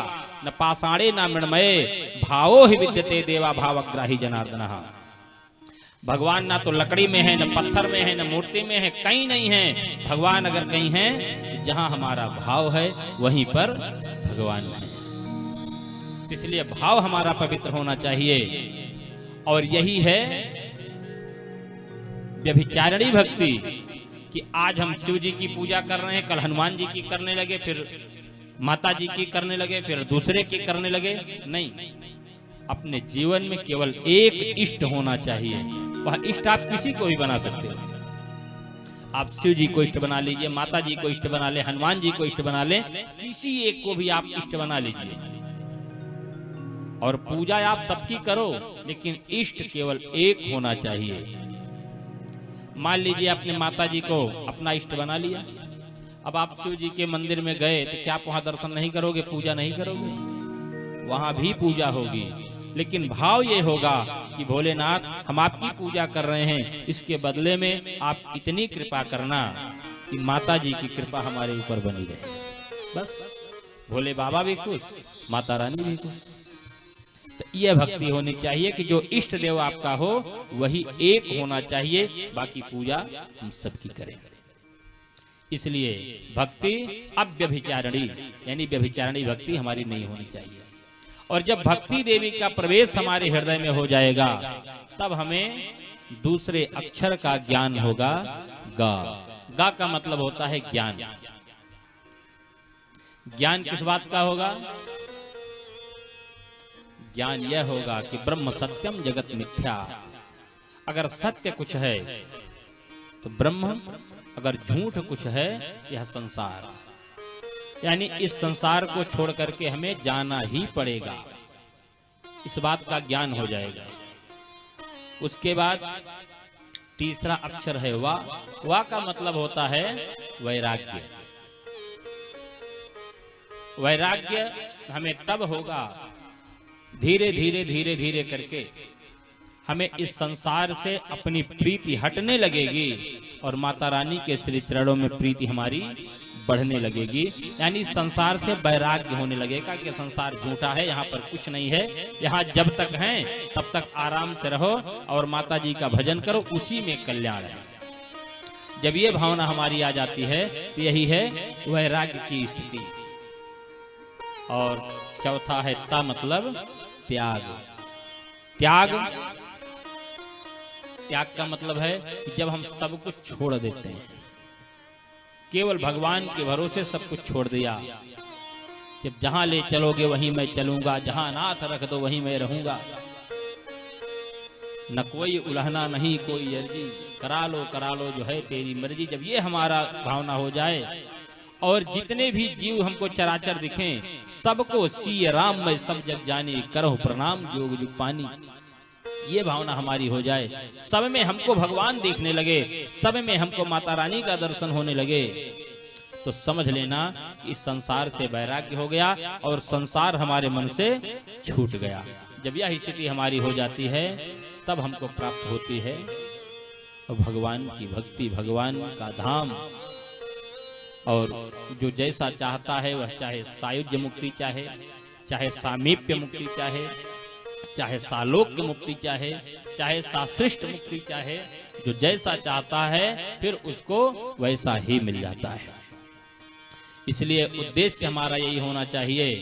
न पाषाणे न मृण्मये, भावो ही विद्यते देवा भावग्राही जनार्दनः। भगवान ना तो लकड़ी में है, न पत्थर में है, न मूर्ति में है, कहीं नहीं है। भगवान अगर कहीं है, जहां हमारा भाव है वहीं पर भगवान है। इसलिए भाव हमारा पवित्र होना चाहिए। और यही है व्यभिचारिणी भक्ति कि आज हम शिव जी की पूजा कर रहे हैं, कल हनुमान जी की करने लगे, फिर माता जी की करने लगे, फिर दूसरे की करने लगे। नहीं, अपने जीवन में केवल एक इष्ट होना चाहिए। वह इष्ट आप किसी को भी बना सकते हो। आप शिव जी को इष्ट बना लीजिए, माता जी को इष्ट बना ले, हनुमान जी को इष्ट बना ले, किसी एक को भी आप इष्ट बना लीजिए और पूजा आप सबकी करो, लेकिन इष्ट केवल एक होना चाहिए। मान लीजिए आपने माता जी को अपना इष्ट बना लिया, अब आप शिव जी के मंदिर में गए तो क्या आप वहां दर्शन नहीं करोगे, पूजा नहीं करोगे? वहां भी पूजा होगी, लेकिन भाव ये होगा कि भोलेनाथ, हम आपकी पूजा कर रहे हैं, इसके बदले में आप इतनी कृपा करना कि माता जी की कृपा हमारे ऊपर बनी रहे। बस भोले बाबा भी खुश, माता रानी भी खुश। तो यह भक्ति होनी चाहिए कि जो इष्ट देव आपका हो वही एक होना चाहिए, बाकी पूजा हम सबकी करें। इसलिए भक्ति अव्यभिचारिणी यानी व्यभिचारिणी भक्ति हमारी नहीं होनी चाहिए। और जब भक्ति देवी का प्रवेश हमारे हृदय में हो जाएगा, तब हमें दूसरे अक्षर का ज्ञान होगा। गा, गा का मतलब होता है ज्ञान। ज्ञान किस बात का होगा? ज्ञान यह होगा कि ब्रह्म सत्यम जगत मिथ्या। अगर सत्य कुछ है तो ब्रह्म, अगर झूठ कुछ है यह संसार। यानी इस संसार को छोड़ करके हमें जाना ही पड़ेगा, इस बात का ज्ञान हो जाएगा। उसके बाद तीसरा अक्षर है वा। वा का मतलब होता है वैराग्य। वैराग्य हमें तब होगा, धीरे धीरे धीरे धीरे करके हमें इस संसार से अपनी प्रीति हटने लगेगी और माता रानी के श्री चरणों में प्रीति हमारी बढ़ने लगेगी। यानी संसार से वैराग्य होने लगेगा कि संसार झूठा है, यहाँ पर कुछ नहीं है, यहाँ जब तक हैं तब तक आराम से रहो और माता जी का भजन करो, उसी में कल्याण है। जब ये भावना हमारी आ जाती है तो यही है वैराग्य की स्थिति। और चौथा है ता, मतलब त्याग। त्याग, त्याग का मतलब है कि जब हम सब कुछ छोड़ देते हैं, केवल भगवान के भरोसे सब कुछ छोड़ दिया। जब जहां ले चलोगे वहीं मैं चलूंगा, जहां नाथ रख दो वहीं मैं रहूंगा, न कोई उलहना नहीं कोई अर्जी, करा लो जो है तेरी मर्जी। जब ये हमारा भावना हो जाए और जितने भी जीव हमको चराचर दिखें, सबको सी राम में सब जग जाने, करो प्रणाम जोग जुग पानी, ये भावना हमारी हो जाए, सब में हमको भगवान देखने लगे, सब में हमको माता रानी का दर्शन होने लगे, तो समझ लेना कि इस संसार से वैराग्य हो गया और संसार हमारे मन से छूट गया। जब यह स्थिति हमारी हो जाती है तब हमको प्राप्त होती है भगवान की भक्ति, भगवान का धाम, और जो जैसा चाहता है वह चाहे सायुज्य मुक्ति चाहे, चाहे सामीप्य मुक्ति चाहे, चाहे सालोक्य मुक्ति चाहे, चाहे साश्रिष्ट मुक्ति चाहे, जो जैसा चाहता है फिर उसको वैसा ही मिल जाता है। इसलिए उद्देश्य हमारा यही होना चाहिए,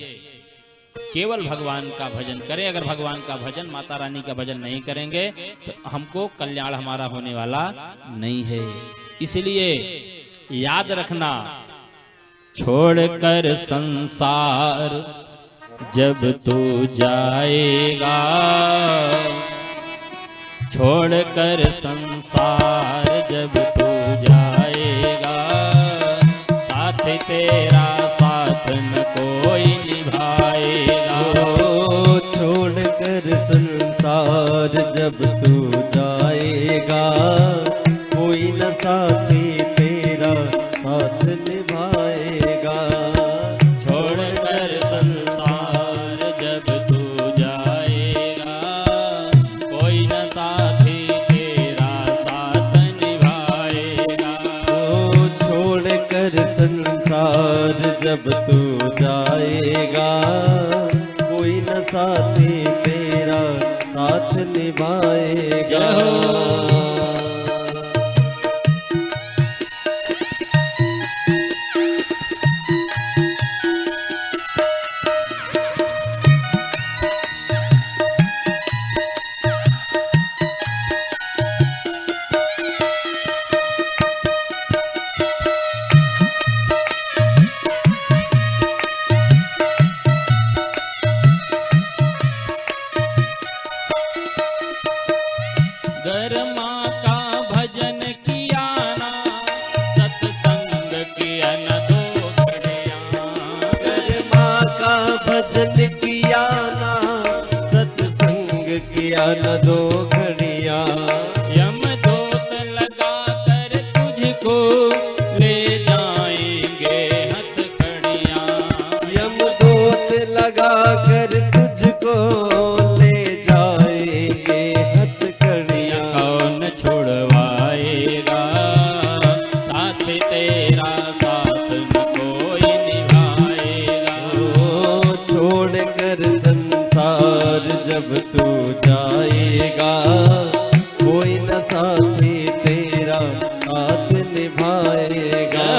केवल भगवान का भजन करें। अगर भगवान का भजन, माता रानी का भजन नहीं करेंगे तो हमको कल्याण हमारा होने वाला नहीं है। इसलिए याद रखना, छोड़कर संसार जब तू जाएगा, छोड़कर संसार जब तू जाएगा, साथ तेरा साथ न कोई निभाएगा। छोड़कर संसार जब तू जाएगा, कोई न साथी तेरा साथ निभाएगा। छोड़कर संसार जब तू जाएगा, कोई न साथी तेरा साथ निभाएगा। छोड़कर संसार जब तू जाएगा, कोई न साथी तेरा साथ निभाएगा। गर माँ का भजन किया ना, सत्संग किया न दो घड़ियाँ। गर माँ का भजन किया ना, सत्संग किया न दो घड़ियाँ। यमदूत लगा कर तुझको ले जाएंगे हथकड़ियाँ। यमदूत लगा कर तुझको ले जाएंगे हथकड़ियाँ। कौन छुड़वाएगा साथ तेरा, साथ न कोई निभाएगा। छोड़कर संसार जब तू जाएगा, कोई न साथी तेरा साथ निभाएगा।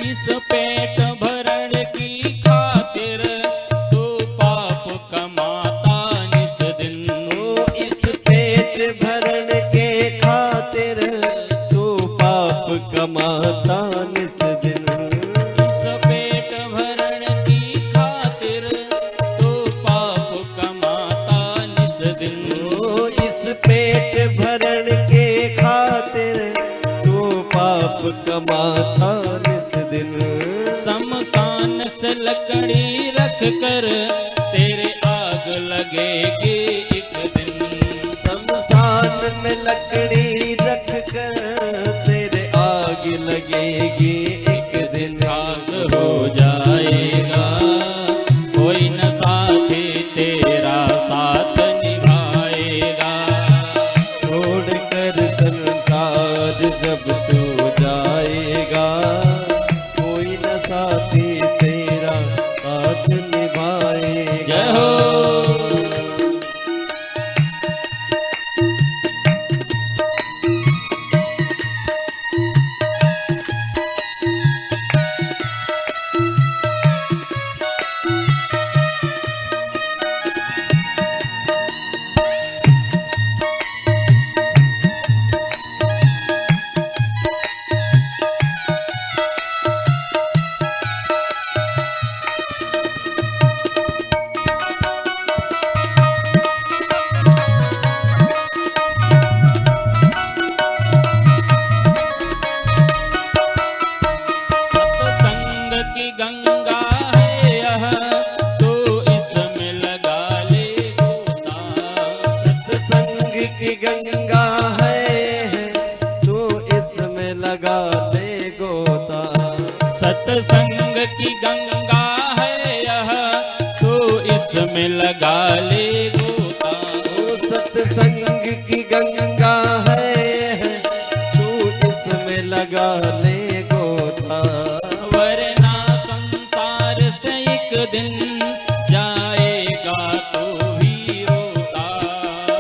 इस पेट भरण की खातिर तू पाप कमाता निस दिन। इस पेट भरण के खातिर तू पाप कमाता निस दिन। इस पेट भरण की खातिर तू पाप कमाता निस दिन। इस पेट भरण के खातिर तू पाप कमाता निस दिन। शमशान से लकड़ी रख कर तेरे आग लगेगी एक दिन। शमशान में लकड़ी रख कर तेरे आग लगेगी एक दिन। आग हो जाएगा, कोई न साथी तेरा साथ निभाएगा। छोड़कर संसार जब तू जाएगा, कोई न साथी तेरा साथ निभाएगा। जय हो। इसमें लगा ले गोता। वो सत्संग की गंगा है, तू इसमें लगा ले गोता। वरना संसार से एक दिन जाएगा तो भी रोता।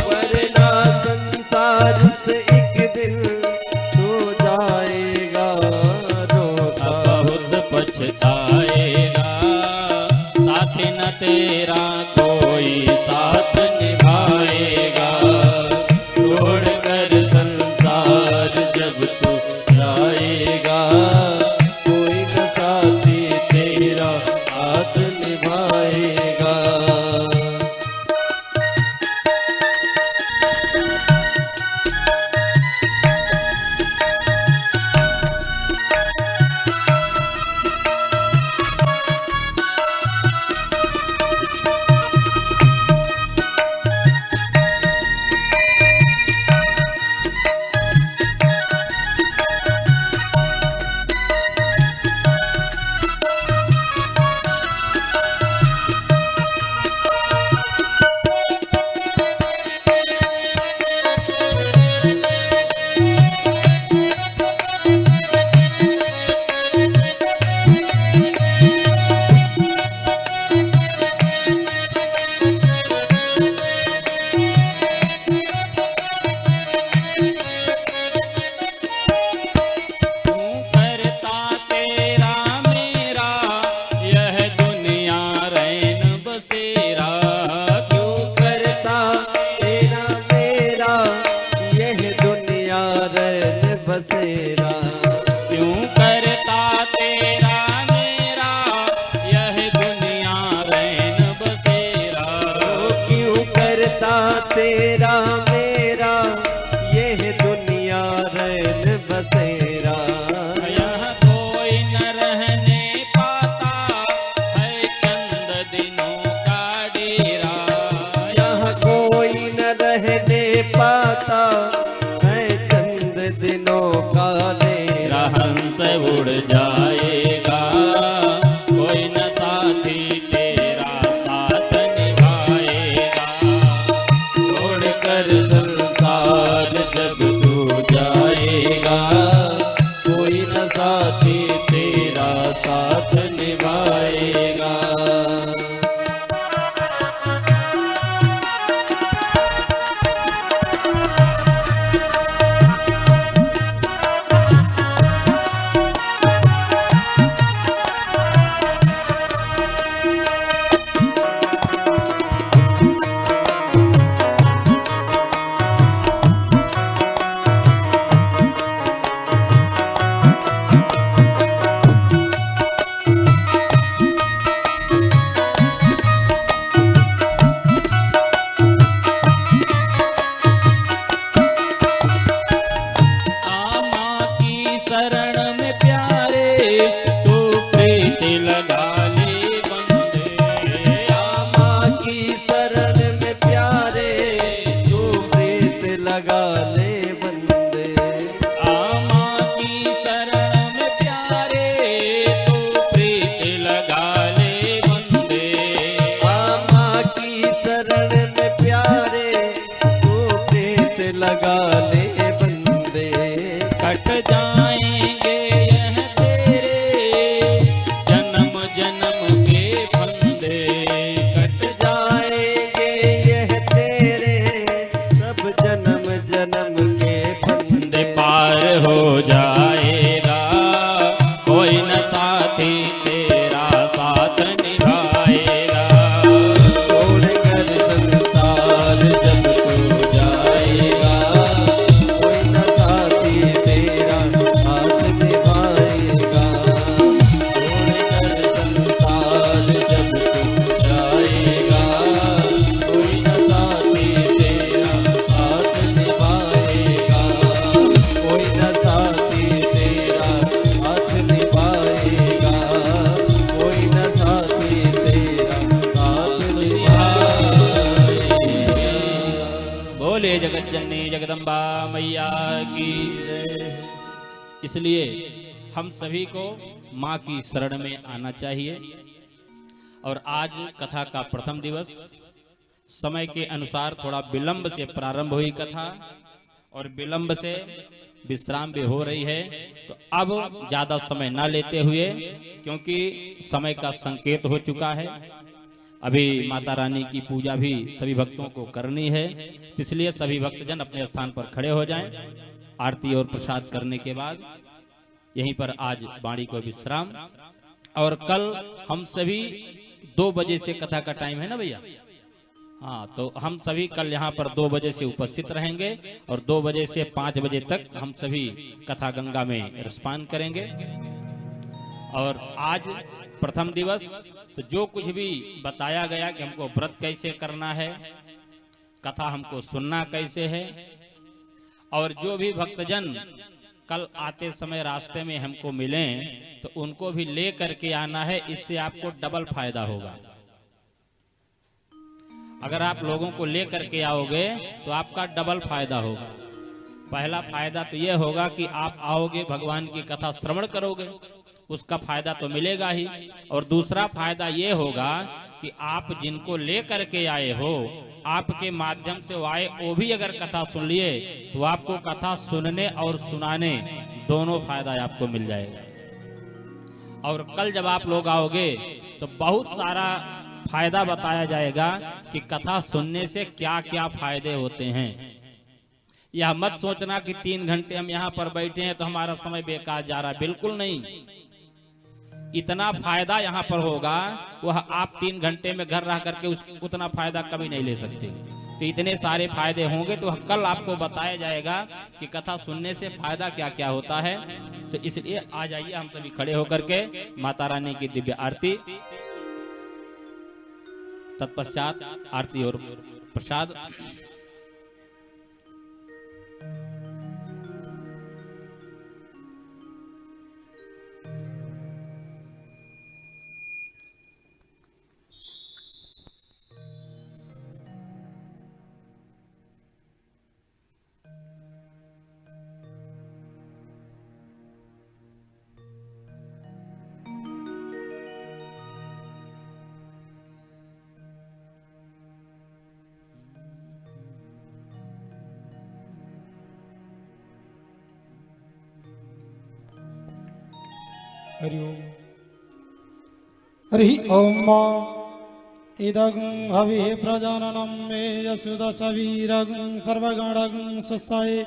वरना संसार से एक दिन तू जाएगा रोता। बहुत पछताएगा, साथ न तेरा कोई साथ निभाएगा। छोड़कर संसार जब तू जाएगा, कोई न साथी तेरा हाथ निभाएगा। बसेरा। क्यों करता तेरा मेरा यह दुनिया रैन बसेरा। क्यों करता तेरा मेरा यह दुनिया रैन बसेरा। यहाँ कोई न रहने पाता है चंद दिनों का डेरा। यहाँ कोई न रहने पाता है चंद दिनों का डेरा। हंस उड़ जाएगा कोई न साथी तेरा साथ निभाएगा। छोड़कर संसार जब तू जाएगा, कोई न साथी तेरा साथ निभाएगा। लगा ले बंदे। कट जाएंगे यह तेरे जन्म जन्म के फंदे। कट जाएंगे यह तेरे सब जन्म जन्म के फंदे। पार हो जाएगा कोई न साथी तेरा साथ निभाएगा। छोड़कर संसार जब तू जाएगा, कोई न साथी तेरा हाथ निभाएगा। छोड़कर संसार जब तू जाएगा, कोई न साथी तेरा हाथ निभाएगा। कोई न साथी तेरा हाथ निभाएगा। कोई न साथी तेरा हाथ निभाएगा। बोले जगत जननी जगदम्बा मैया की जय। इसलिए हम सभी को माँ की शरण में आना चाहिए और आज कथा का प्रथम दिवस, समय के अनुसार थोड़ा विलंब से प्रारंभ हुई कथा और विलंब से विश्राम भी हो रही है। तो अब ज्यादा समय ना लेते हुए, क्योंकि समय का संकेत हो चुका है, अभी माता रानी की पूजा भी सभी भक्तों को करनी है, इसलिए सभी भक्तजन अपने स्थान पर खड़े हो जाएं। आरती और प्रसाद करने के बाद यहीं पर आज वाणी को विश्राम। और कल हम सभी 2 बजे से कथा का टाइम है ना भैया? हाँ, तो हम सभी कल यहाँ पर 2 बजे से उपस्थित रहेंगे और 2 बजे से 5 बजे तक हम सभी कथा गंगा में रसपान करेंगे। और आज प्रथम दिवस, तो जो कुछ भी बताया गया कि हमको व्रत कैसे करना है, कथा हमको सुनना कैसे है, और जो भी भक्तजन कल आते समय रास्ते में हमको मिलें तो उनको भी ले करके आना है। इससे आपको डबल फायदा होगा। अगर आप लोगों को ले करके आओगे तो आपका डबल फायदा होगा। पहला फायदा तो यह होगा कि आप आओगे, भगवान की कथा श्रवण करोगे, उसका फायदा तो मिलेगा ही। और दूसरा फायदा ये होगा कि आप जिनको ले करके आए हो, आपके माध्यम से वो आए, वो भी अगर कथा सुन लिए तो आपको कथा सुनने और सुनाने दोनों फायदा आपको मिल जाएगा। और कल जब आप लोग आओगे तो बहुत सारा फायदा बताया जाएगा कि कथा सुनने से क्या क्या फायदे होते हैं। यह मत सोचना कि 3 घंटे हम यहाँ पर बैठे हैं तो हमारा समय बेकार जा रहा है, बिल्कुल नहीं। इतना फायदा यहाँ पर होगा, वह आप 3 घंटे में घर रह करके उतना फायदा कभी नहीं ले सकते। तो इतने सारे फायदे होंगे, तो कल आपको बताया जाएगा कि कथा सुनने से फायदा क्या क्या होता है। तो इसलिए आ जाइए हम सभी खड़े होकर के माता रानी की दिव्य आरती, तत्पश्चात आरती और प्रसाद। हरि ओम। हरि ओम। इदं हविः प्रजननं मे यशुदशवीरं सर्वगणं स्वस्ताये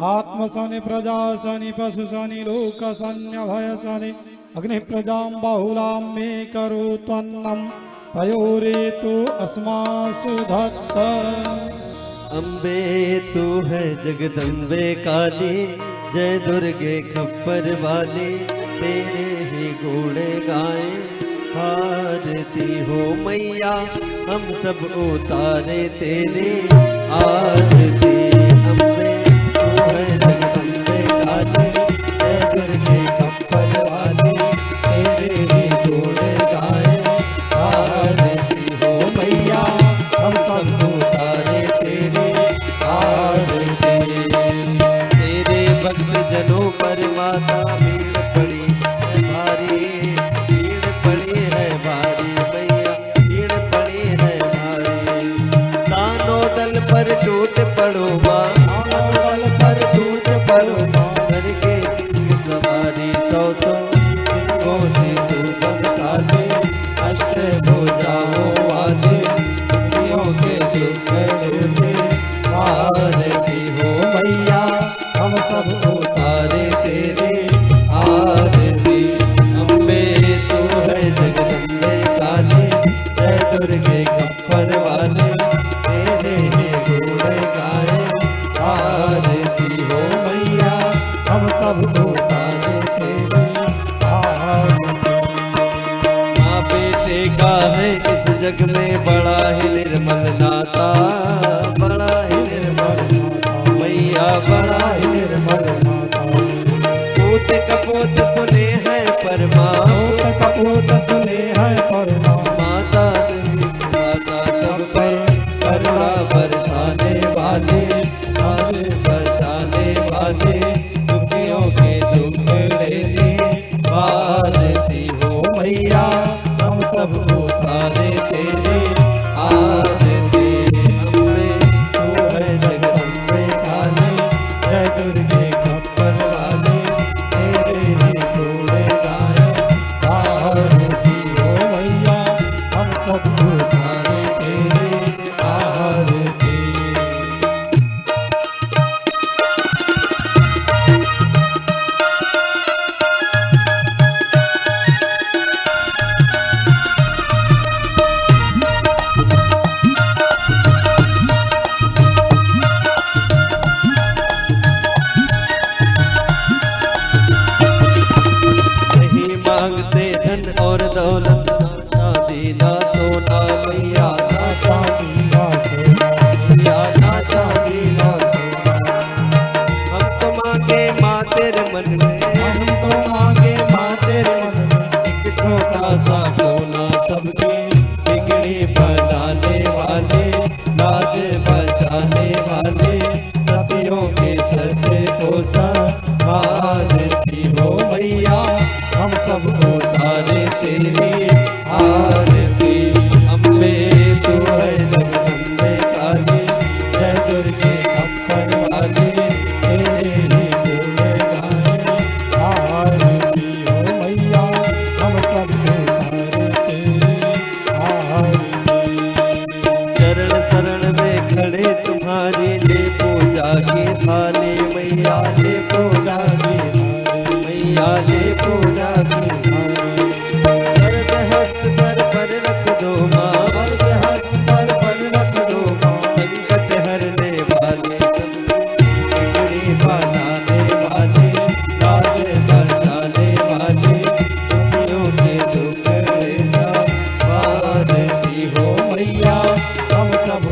आत्मसनि प्रजासनि पशुसनि लोकसन्यभयसनि अग्निः प्रजां बाहुलां मे करोत्वन्नं पयोरेतु अस्मासु धत्त। अम्बे तू है जगदम्बे काली, जय दुर्गे खप्पर वाली, तेरे ही गुण गाए। आरती हो मैया हम सब उतारे तेरे आरती। अम्बे तू है जगदम्बे काली, जय दुर्गे खप्पर वाली, तेरे ही गुण गाए। आरती हो मैया हम सब उतारे तेरे आरती। तेरे भक्त जनों पर माता भीड़ पड़ी है भारी, भीड़ पड़ी है भारी मैया, भीड़ पड़ी है भारी। दानों दल पर टूट पड़ो माँ, दानों दल पर टूट पड़ो माँ, करके सिंह सवारी 100 सिंहों से तू बरसाती। अष्ट भुजाओं वाले दुखियों के दुख लेते। आरती हो मैया हम सब उतारे तेरे आरती। अम्बे तू है जगदम्बे काली, जय दुर्गे खप्पर वाले, तेरे ही गुण गाए। आरती हो मैया हम सब उतारे तेरे आरती। माँ बेटे का है इस जग में बड़ा ही निर्मल नाता, बड़ा ही निर्मल नाता मैया, बड़ा ही निर्मल नाता। पूत कपूत सुने हैं परमा, पूत कपूत सुने हैं परमा, माता देवी माता सब पर करुणा बरसाने वाले, हमें बचाने वाले, दुखियों के दुख लेने। आरती हो मैया हम सब उतारे दौलत ना चांदी ना सोना मैया ना चांदी ना सोना मैया ना चांदी ना सोना। हम तो मांगे माँ तेरे मन में, हम तो मांगे माँ तेरे मन में एक छोटा सा कोना, सबकी बिगड़ी बनाने वाले, लाज बचाने वाले, सतियों के सत्य को संभालती हो मैया, हम सबको तारे तेरी आरती। अम्बे तू है जगदम्बे काली, जय दुर्गे खप्पर वाली, तेरे ही गुण गाए आरती हो मैया हम सबके तारे तेरी आरती। चरण शरण में खड़े तुम्हारी, ले पूजा की थाली मैया, ले पूजा की थाली मैया, ले पूजा की थाली। वरद हस्त सर पर रख दो माँ, वरद हस्त सर पर रख दो माँ, संकट हरने वाले, बिगड़ी बनाने वाले, लाज बचाने वाले, दुखियों के दुख ले जा, भारती हो मैया, हम सब